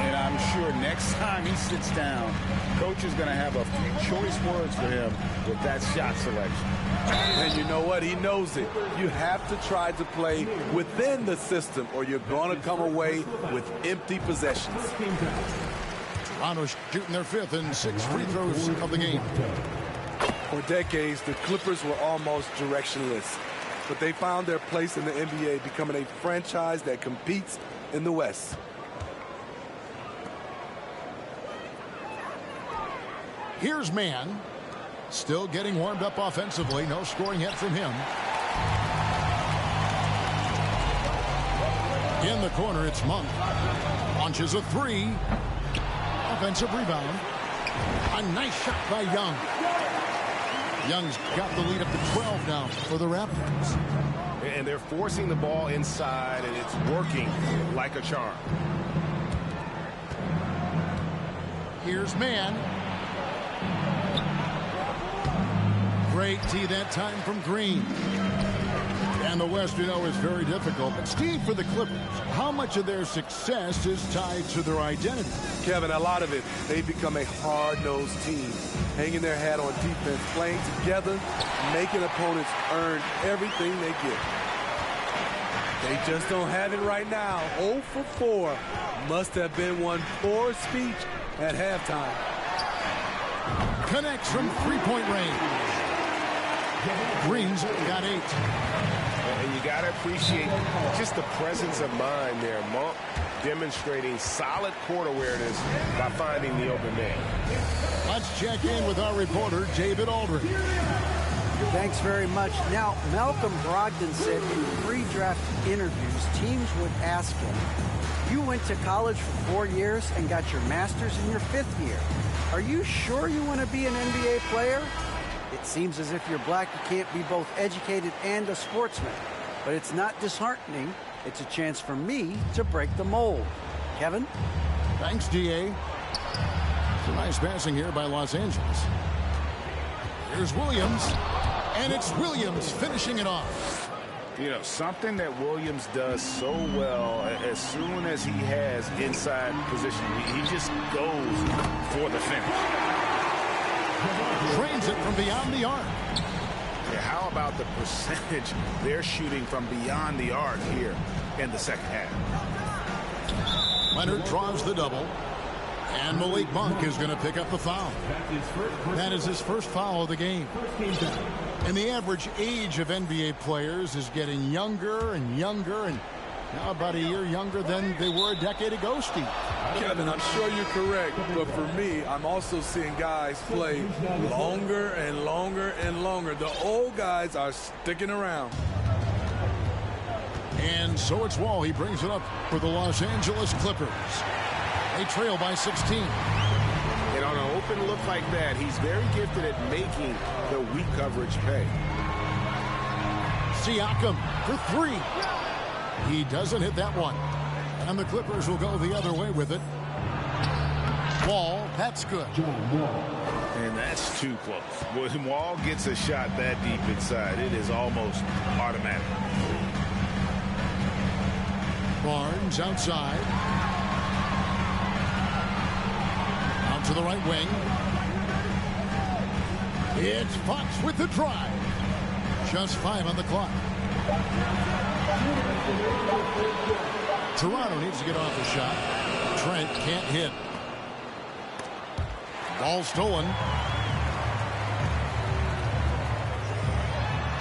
And I'm sure next time he sits down, coach is going to have a few choice words for him with that shot selection. And you know what? He knows it. You have to try to play within the system or you're going to come away with empty possessions. Toronto's shooting their 5th and 6 free throws of the game. For decades, the Clippers were almost directionless. But they found their place in the NBA, becoming a franchise that competes in the West. Here's Mann. Still getting warmed up offensively. No scoring yet from him. In the corner, it's Monk. Launches a 3. Offensive rebound. A nice shot by Young. Young's got the lead up to 12 now for the Raptors. And they're forcing the ball inside, and it's working like a charm. Here's Mann. Great tee that time from Green. And the West, you know, is very difficult. But Steve, for the Clippers, how much of their success is tied to their identity? Kevin, a lot of it. They've become a hard-nosed team, hanging their hat on defense, playing together, making opponents earn everything they get. They just don't have it right now. 0 for 4. Must have been one poor speech at halftime. Connects from three-point range. Green's got 8. And you got to appreciate just the presence of mind there. Monk demonstrating solid court awareness by finding the open man. Let's check in with our reporter, David Aldridge. Thanks very much. Now, Malcolm Brogdon said in pre-draft interviews, teams would ask him, you went to college for 4 years and got your master's in your 5th year. Are you sure you want to be an NBA player? It seems as if you're black, you can't be both educated and a sportsman. But it's not disheartening. It's a chance for me to break the mold. Kevin? Thanks, D.A. It's a nice passing here by Los Angeles. Here's Williams. And it's Williams finishing it off. You know, something that Williams does so well, as soon as he has inside position, he just goes for the finish. Trains it from beyond the arc. Yeah, how about the percentage they're shooting from beyond the arc here in the second half? Leonard draws the double. And Malik Monk is going to pick up the foul. That is his first foul of the game. And the average age of NBA players is getting younger and younger, and now about a year younger than they were a decade ago, Steve. Kevin, I'm sure you're correct, but for me, I'm also seeing guys play longer and longer and longer. The old guys are sticking around. And so it's Wall. He brings it up for the Los Angeles Clippers. They trail by 16. And on an open look like that, he's very gifted at making the weak coverage pay. Siakam for three. He doesn't hit that one. And the Clippers will go the other way with it. Wall, that's good. And that's too close. When Wall gets a shot that deep inside, it is almost automatic. Barnes outside. Out to the right wing. It's Fox with the drive. Just 5 on the clock. Toronto needs to get off the shot. Trent can't hit. Ball stolen.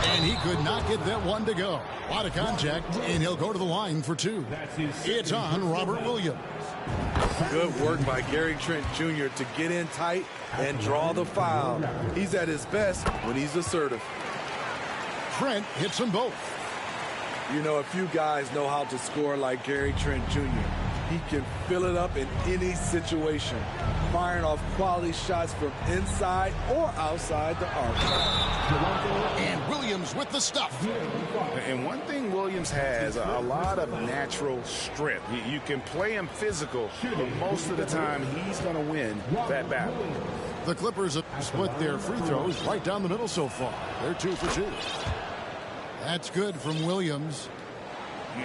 And he could not get that one to go. A lot of contact, and he'll go to the line for 2. It's on Robert Williams. Good work by Gary Trent Jr. to get in tight and draw the foul. He's at his best when he's assertive. Trent hits them both. You know, a few guys know how to score like Gary Trent Jr. He can fill it up in any situation, firing off quality shots from inside or outside the arc. And Williams with the stuff. And one thing Williams has, a lot of natural strength. You can play him physical, but most of the time he's going to win that battle. The Clippers have split their free throws right down the middle so far. They're 2 for 2. That's good from Williams.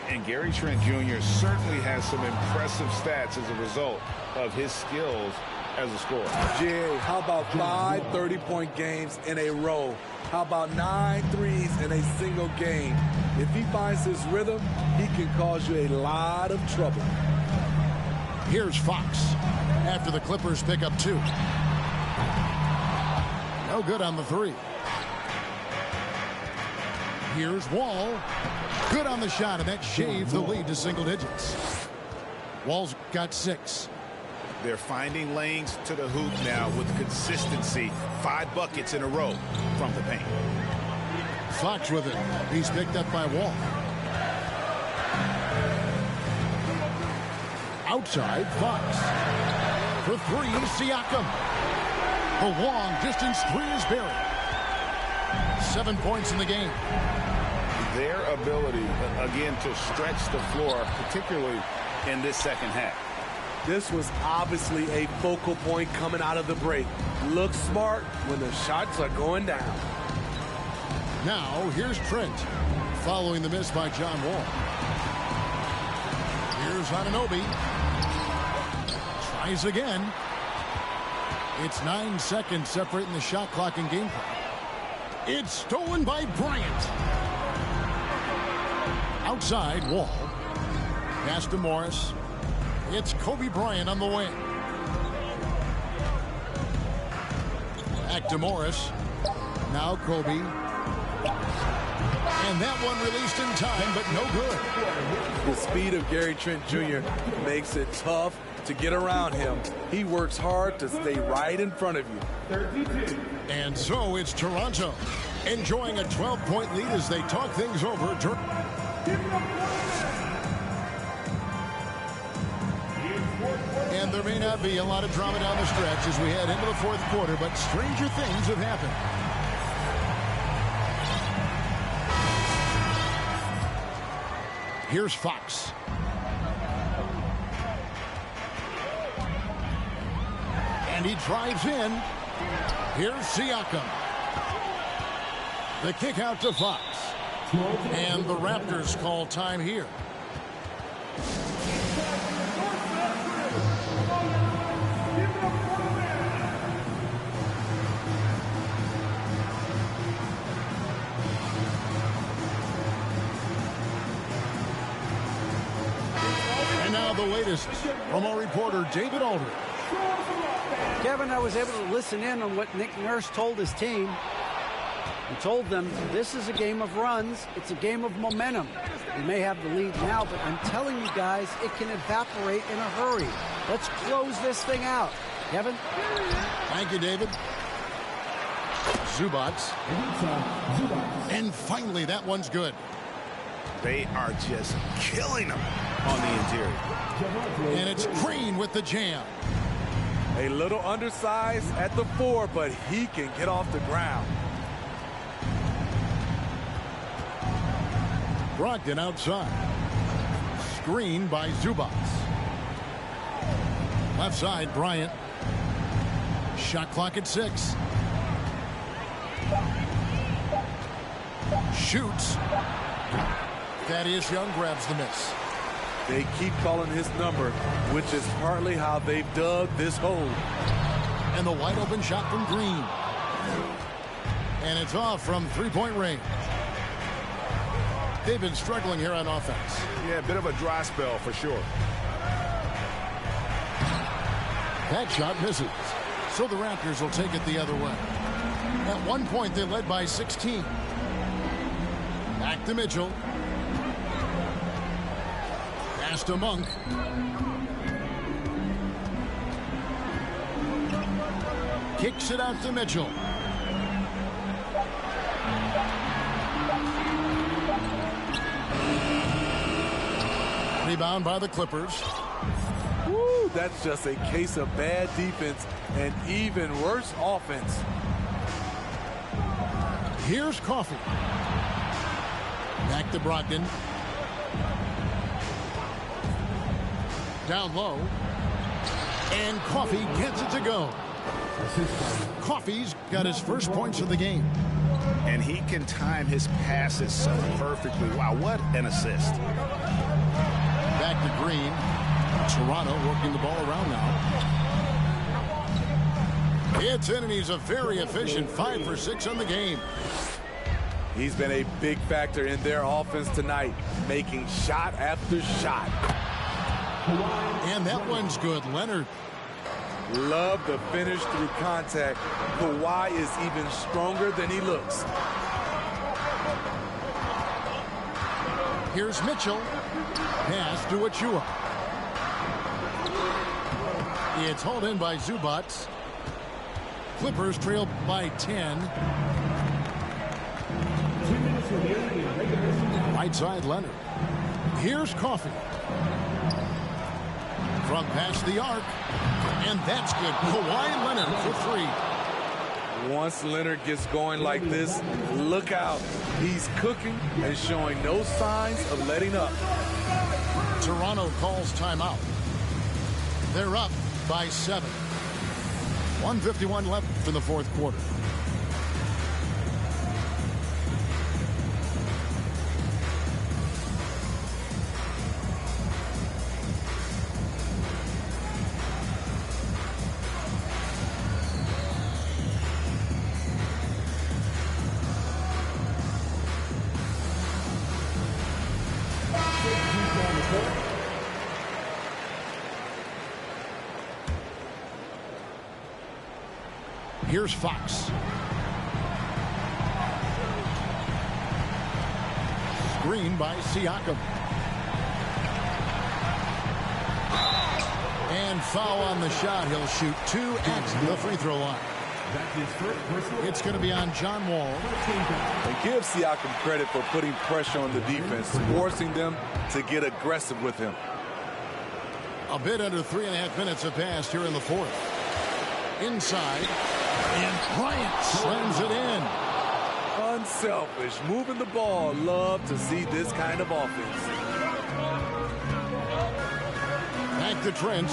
And Gary Trent Jr. certainly has some impressive stats as a result of his skills as a scorer. Jay, how about 5 30-point games in a row? How about 9 threes in a single game? If he finds his rhythm, he can cause you a lot of trouble. Here's Fox after the Clippers pick up 2. No good on the 3. Here's Wall. Good on the shot, and that shaved the lead to single digits. Wall's got 6. They're finding lanes to the hoop now with consistency. 5 buckets in a row from the paint. Fox with it. He's picked up by Wall. Outside, Fox. For 3, Siakam. The long distance 3 is buried. 7 points in the game. Their ability, again, to stretch the floor, particularly in this second half. This was obviously a focal point coming out of the break. Look smart when the shots are going down. Now, here's Trent, following the miss by John Wall. Here's Anunoby. Tries again. It's 9 seconds separating the shot clock and game clock. It's stolen by Bryant. Outside, Wall. Pass to Morris. It's Kobe Bryant on the wing. Back to Morris. Now Kobe. And that one released in time, but no good. The speed of Gary Trent Jr. makes it tough to get around him. He works hard to stay right in front of you. And so it's Toronto enjoying a 12-point lead as they talk things over. And there may not be a lot of drama down the stretch as we head into the 4th quarter, but stranger things have happened. Here's Fox. And he drives in. Here's Siakam. The kick out to Fox. And the Raptors call time here. And now the latest from our reporter, David Aldridge. Kevin, I was able to listen in on what Nick Nurse told his team. He told them this is a game of runs. It's a game of momentum. We may have the lead now, but I'm telling you guys, it can evaporate in a hurry. Let's close this thing out. Kevin? Thank you, David. Zubac. And finally, that one's good. They are just killing them on the interior. And it's Green with the jam. A little undersized at the 4, but he can get off the ground. Brogdon outside. Screen by Zubac. Left side, Bryant. Shot clock at 6. Shoots. Thaddeus Young grabs the miss. They keep calling his number, which is partly how they've dug this hole. And the wide open shot from Green. And it's off from three-point range. They've been struggling here on offense. Yeah, a bit of a dry spell for sure. That shot misses. So the Raptors will take it the other way. At one point, they led by 16. Back to Mitchell. Pass to Monk. Kicks it out to Mitchell. Rebound by the Clippers. Woo, that's just a case of bad defense and even worse offense. Here's Coffey. Back to Brogdon. Down low. And Coffey gets it to go. Coffey's got his first points of the game. And he can time his passes so perfectly. Wow, what an assist. Back to Green. Toronto working the ball around now. It's in, and he's a very efficient 5 for 6 on the game. He's been a big factor in their offense tonight, making shot after shot. And that one's good. Leonard. Love the finish through contact. Kawhi is even stronger than he looks. Here's Mitchell. Pass to Achua. It's hauled in by Zubac. Clippers trail by 10. Right side, Leonard. Here's Coffey. From past the arc. And that's good. Kawhi Leonard for 3. Once Leonard gets going like this, look out. He's cooking and showing no signs of letting up. Toronto calls timeout. They're up by 7. 1:51 left in the fourth quarter. Here's Fox. Screen by Siakam. And foul on the shot. He'll shoot 2 at the free throw line. It's going to be on John Wall. And give Siakam credit for putting pressure on the defense, forcing them to get aggressive with him. A bit under 3.5 minutes have passed here in the fourth. Inside. And Bryant slams it in. Unselfish, moving the ball. Love to see this kind of offense. Back to Trent.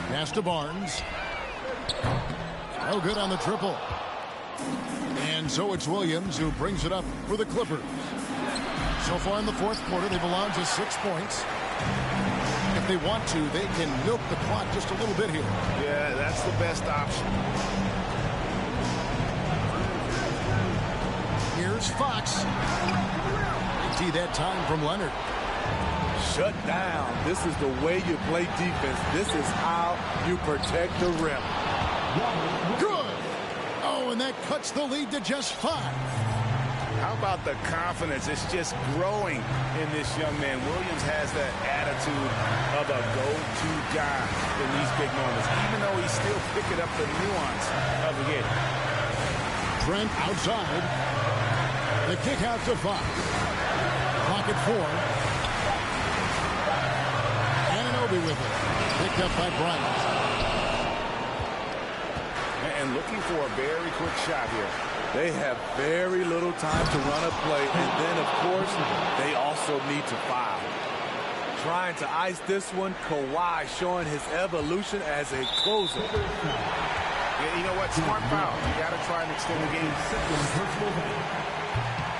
Pass to Barnes. No good on the triple. And so it's Williams who brings it up for the Clippers. So far in the fourth quarter, they've allowed just 6 points. If they want to, they can milk the clock just a little bit here. Yeah, that's the best option. Here's Fox. Big T that time from Leonard. Shut down. This is the way you play defense. This is how you protect the rim. Good. Oh, and that cuts the lead to just 5. How about the confidence? It's just growing in this young man. Williams has that attitude of a go-to guy in these big moments, even though he's still picking up the nuance of the game. Trent outside. The kick out to Fox. Clock at 4. Anunoby with it. Picked up by Bryant. And looking for a very quick shot here. They have very little time to run a play, and then, of course, they also need to foul. Trying to ice this one, Kawhi showing his evolution as a closer. Yeah, you know what? Smart foul. You got to try and extend the game.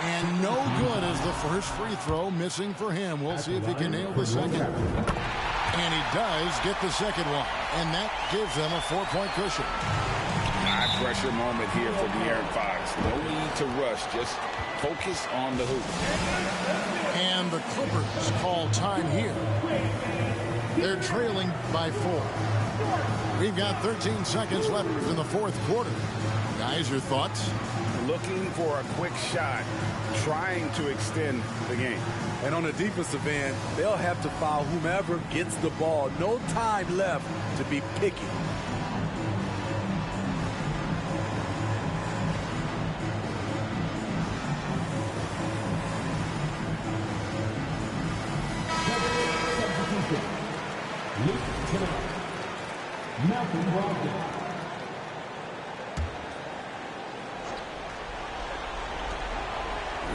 And no good as the first free throw missing for him. We'll see if he can nail the second. And he does get the second one. And that gives them a 4-point cushion. High pressure moment here for De'Aaron Fox. No need to rush. Just focus on the hoop. And the Clippers call time here. They're trailing by 4. We've got 13 seconds left in the fourth quarter. Guys, your thoughts? Looking for a quick shot, trying to extend the game. And on the defensive end, they'll have to foul whomever gets the ball. No time left to be picky. Malcolm Brogdon.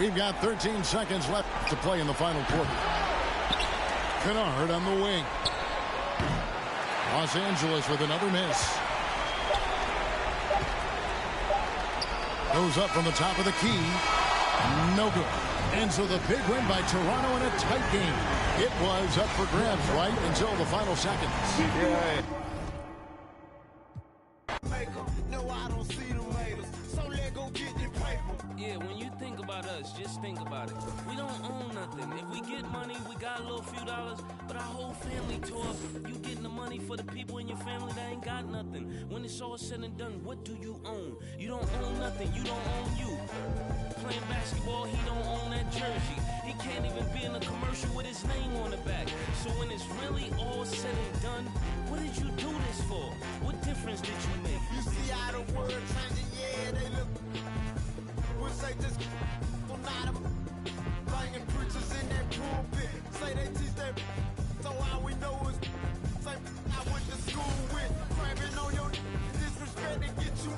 We've got 13 seconds left to play in the final quarter. Kennard on the wing. Los Angeles with another miss. Goes up from the top of the key. No good. And so the big win by Toronto in a tight game. It was up for grabs right until the final seconds. Yeah. Yeah, when you think about us, just think about it. We don't own nothing. If we get money, we got a little few dollars, but our whole family tore up. You getting the money for the people in your family that ain't got nothing. When it's all said and done, what do you own? You don't own nothing. You don't own you. Playing basketball, he don't own that jersey. He can't even be in a commercial with his name on the back. So when it's really all said and done, what did you do this for? What difference did you make? You see how the world changing, yeah, they look. Would say just for not banging preachers in that pulpit. Say they teach that, so all we know is same I went to school with. Crabbing on your disrespect to get you.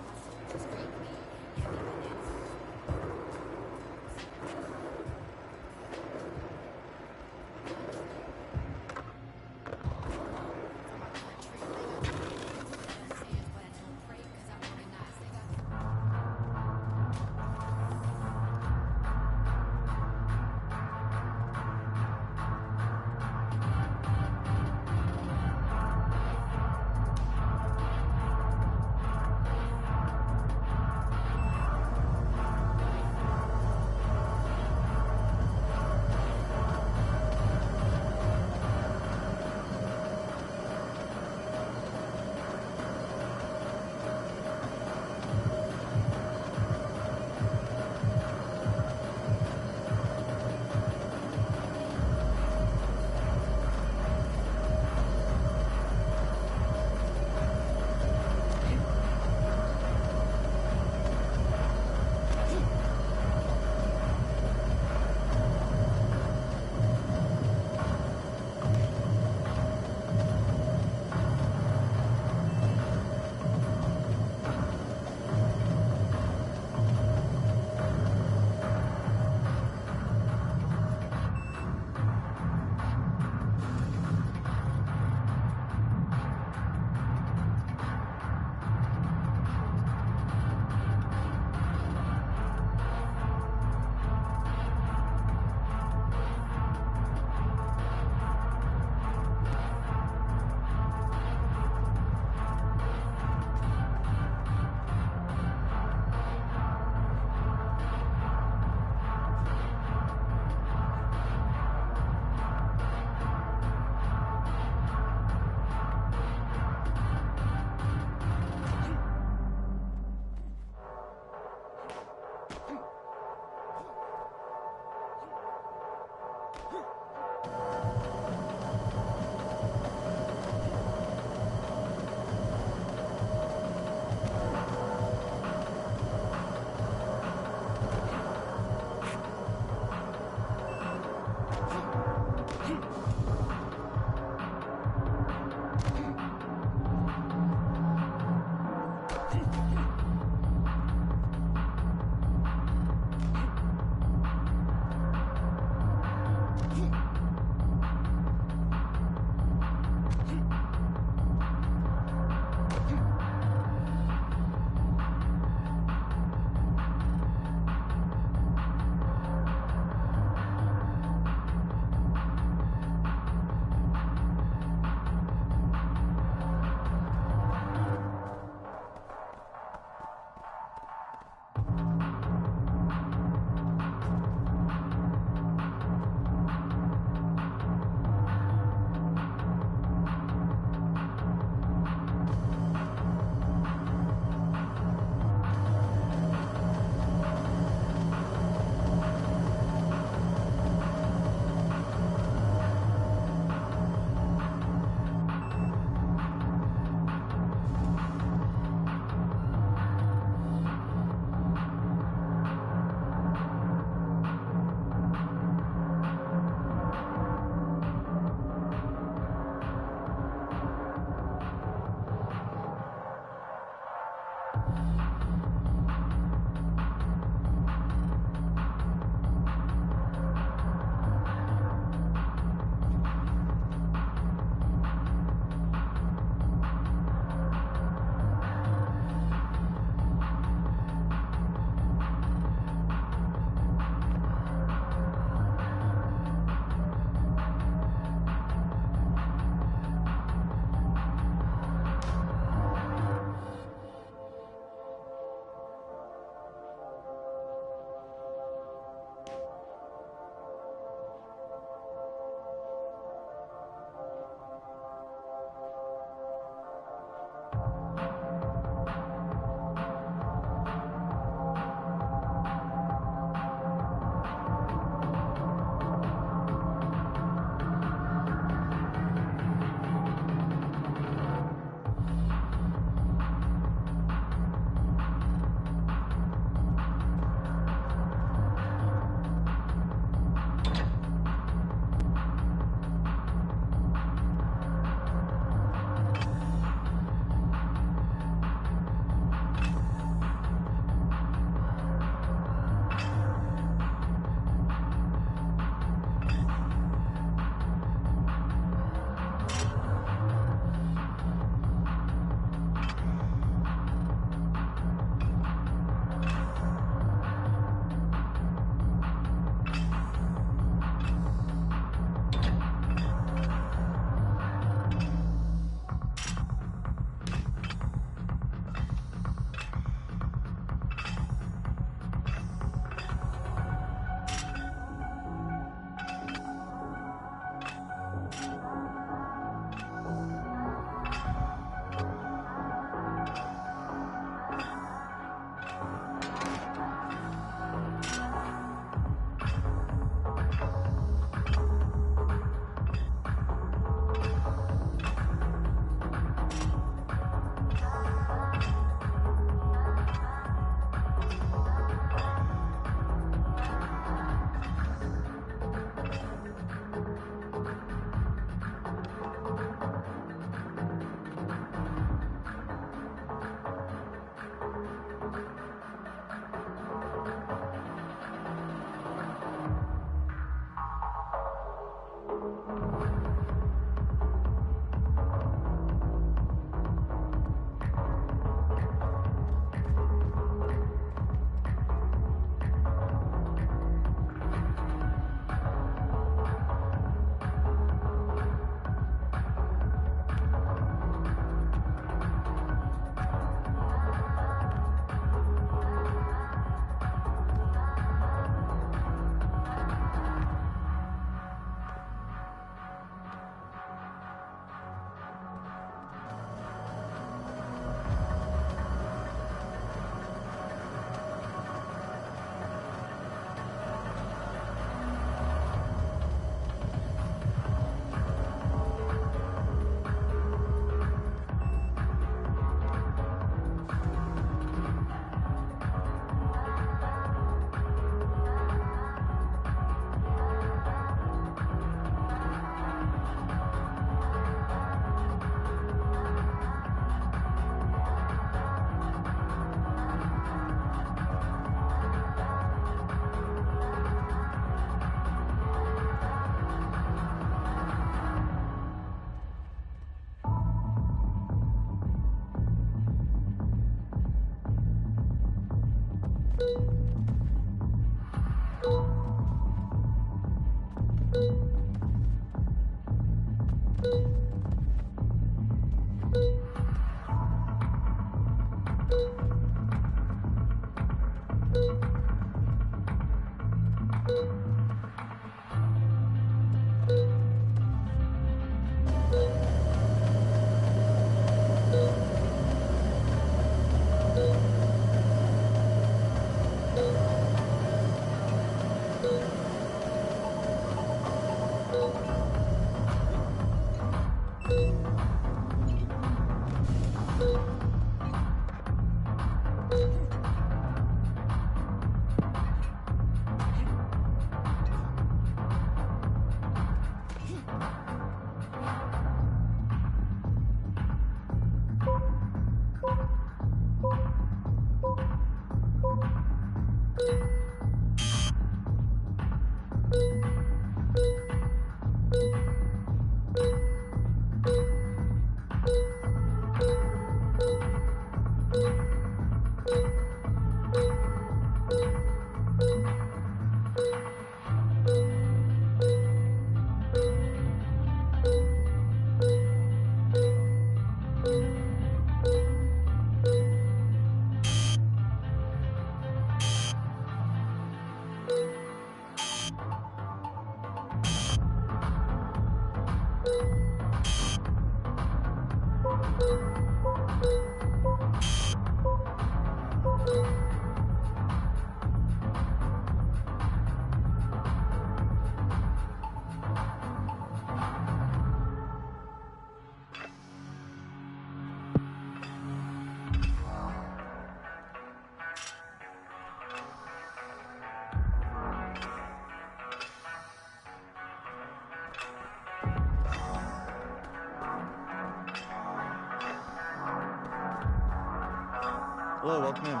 Hello, welcome in.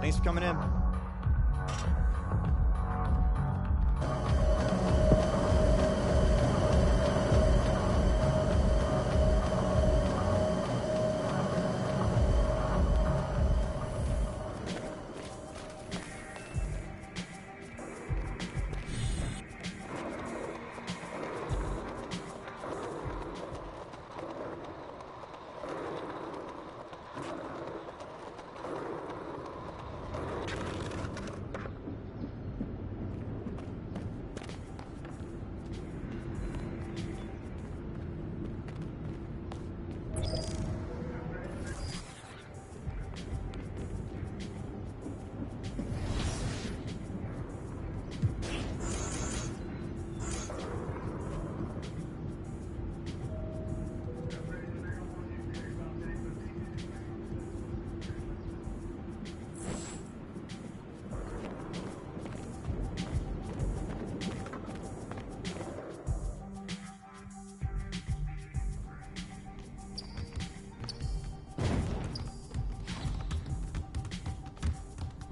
Thanks for coming in.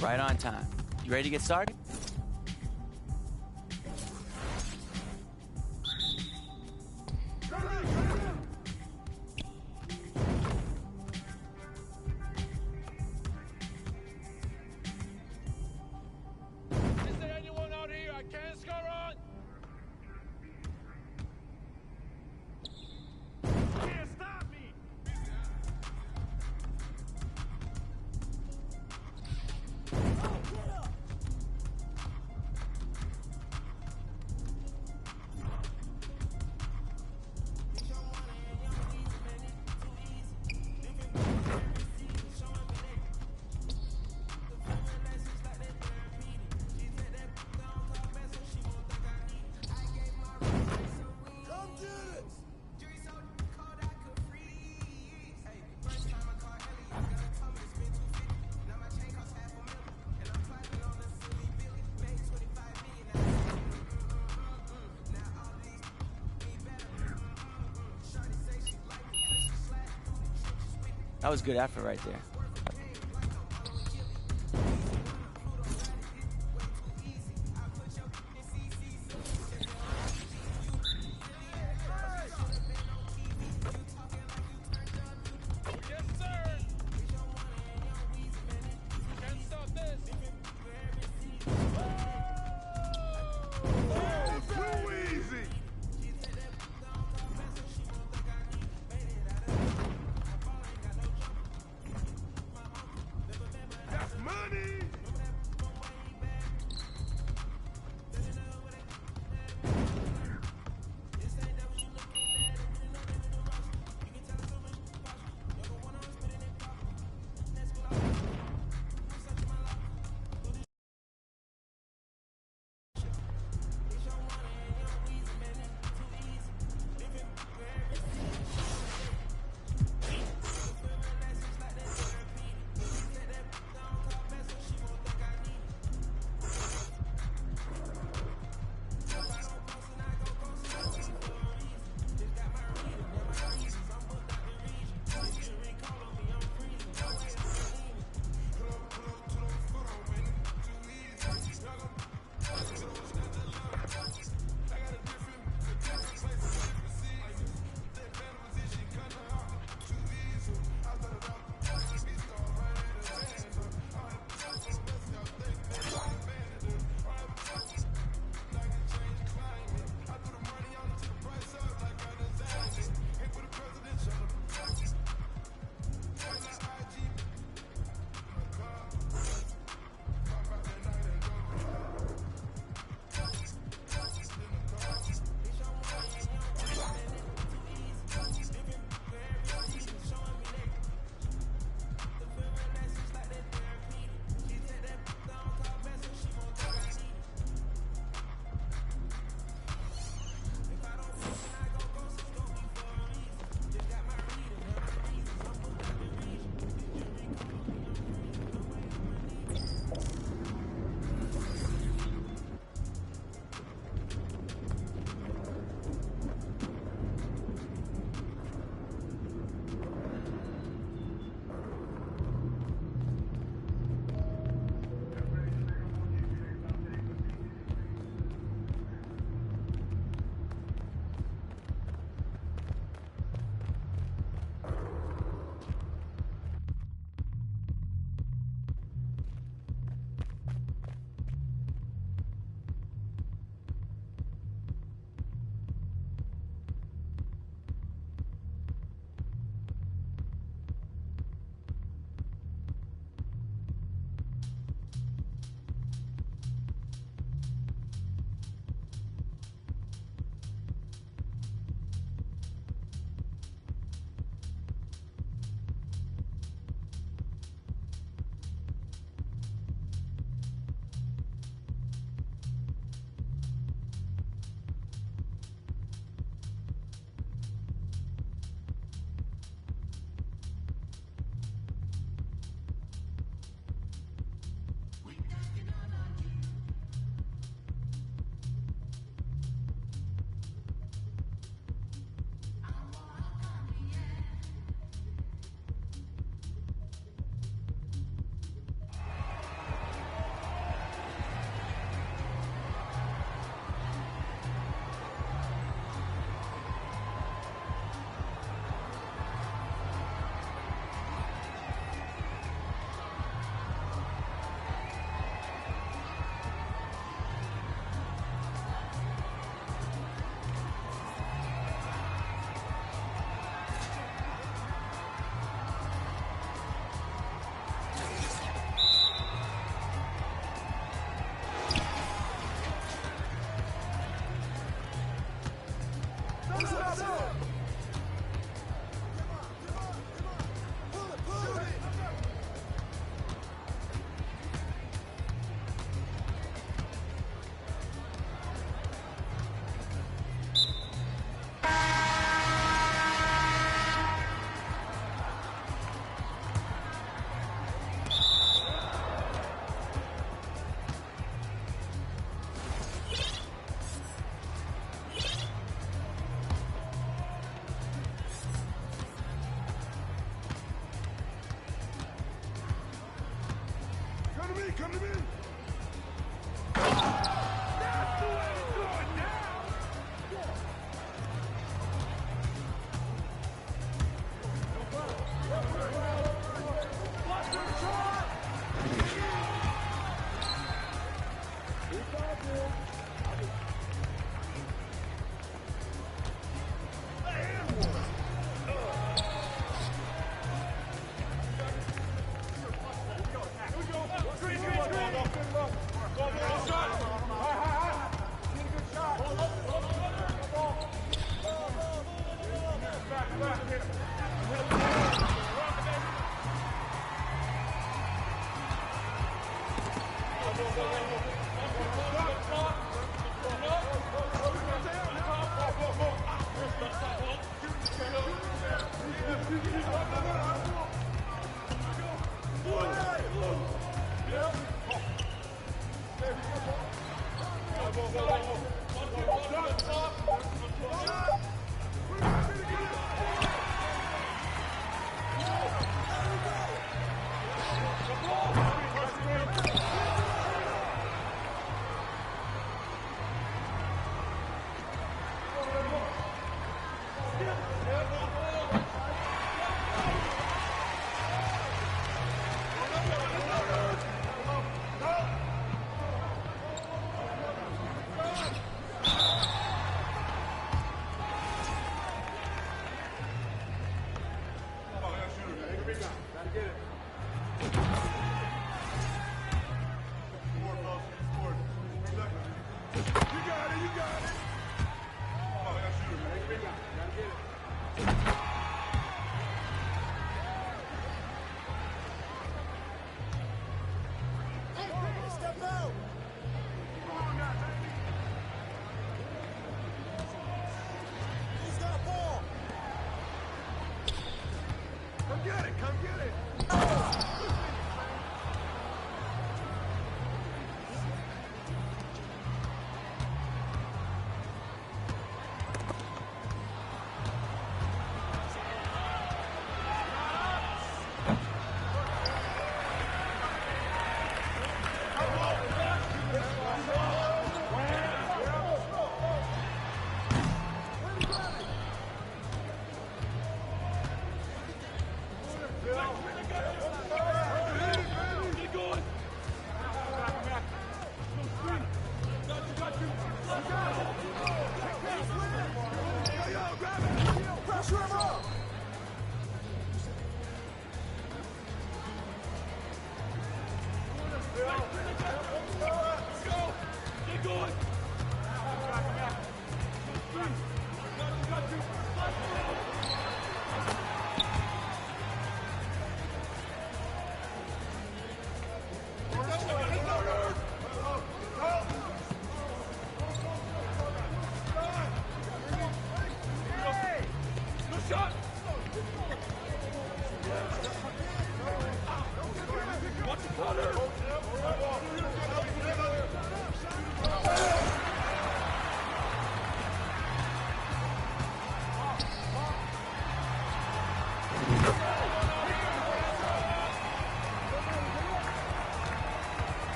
Right on time. You ready to get started? Is there anyone out here I can score on? Can't stop me! That was good effort right there.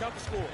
Count the score.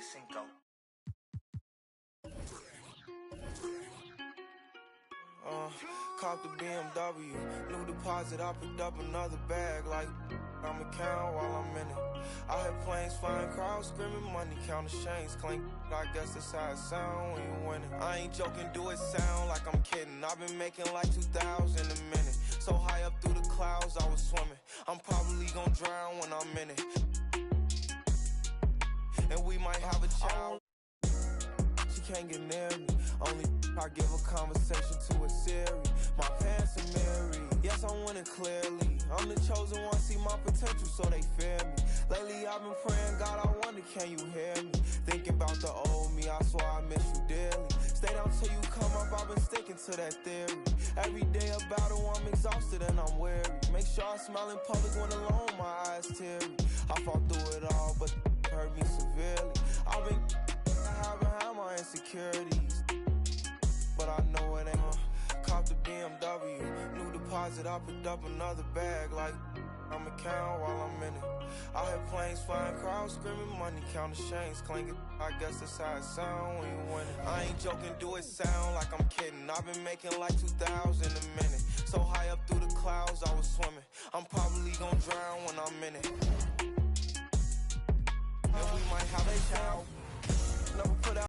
Cinco. Caught the BMW, new deposit, I picked up another bag like I'm a count while I'm in it. I hear planes flying, crowds screaming, money counting chains clink. I guess that's how it sound when you winning. I ain't joking, do it sound like I'm kidding. I've been making like 2,000 a minute. So high up through the clouds, I was swimming. I'm probably gonna drown when I'm in it. And we might have a child. She can't get near me. Only I give a conversation to a Siri. My pants are mirrored. Yes, I'm winning clearly. I'm the chosen one, see my potential, so they fear me. Lately I've been praying, God, I wonder, can you hear me? Thinking about the old me, I swear I miss you dearly. Stay down till you come up, I've been sticking to that theory. Every day a battle, I'm exhausted and I'm weary. Make sure I smile in public when alone, my eyes teary. I fought through it all, but hurt me severely. I've been having my insecurities, but I know it ain't. Caught the BMW, new deposit, I picked up another bag like I'm a count while I'm in it. I hear planes flying, crowds screaming, money counting chains clinking. I guess that's how it sound when you winning. I ain't joking, do it sound like I'm kidding. I've been making like 2,000 a minute. So high up through the clouds, I was swimming. I'm probably gonna drown when I'm in it. And we might have a child. Never put out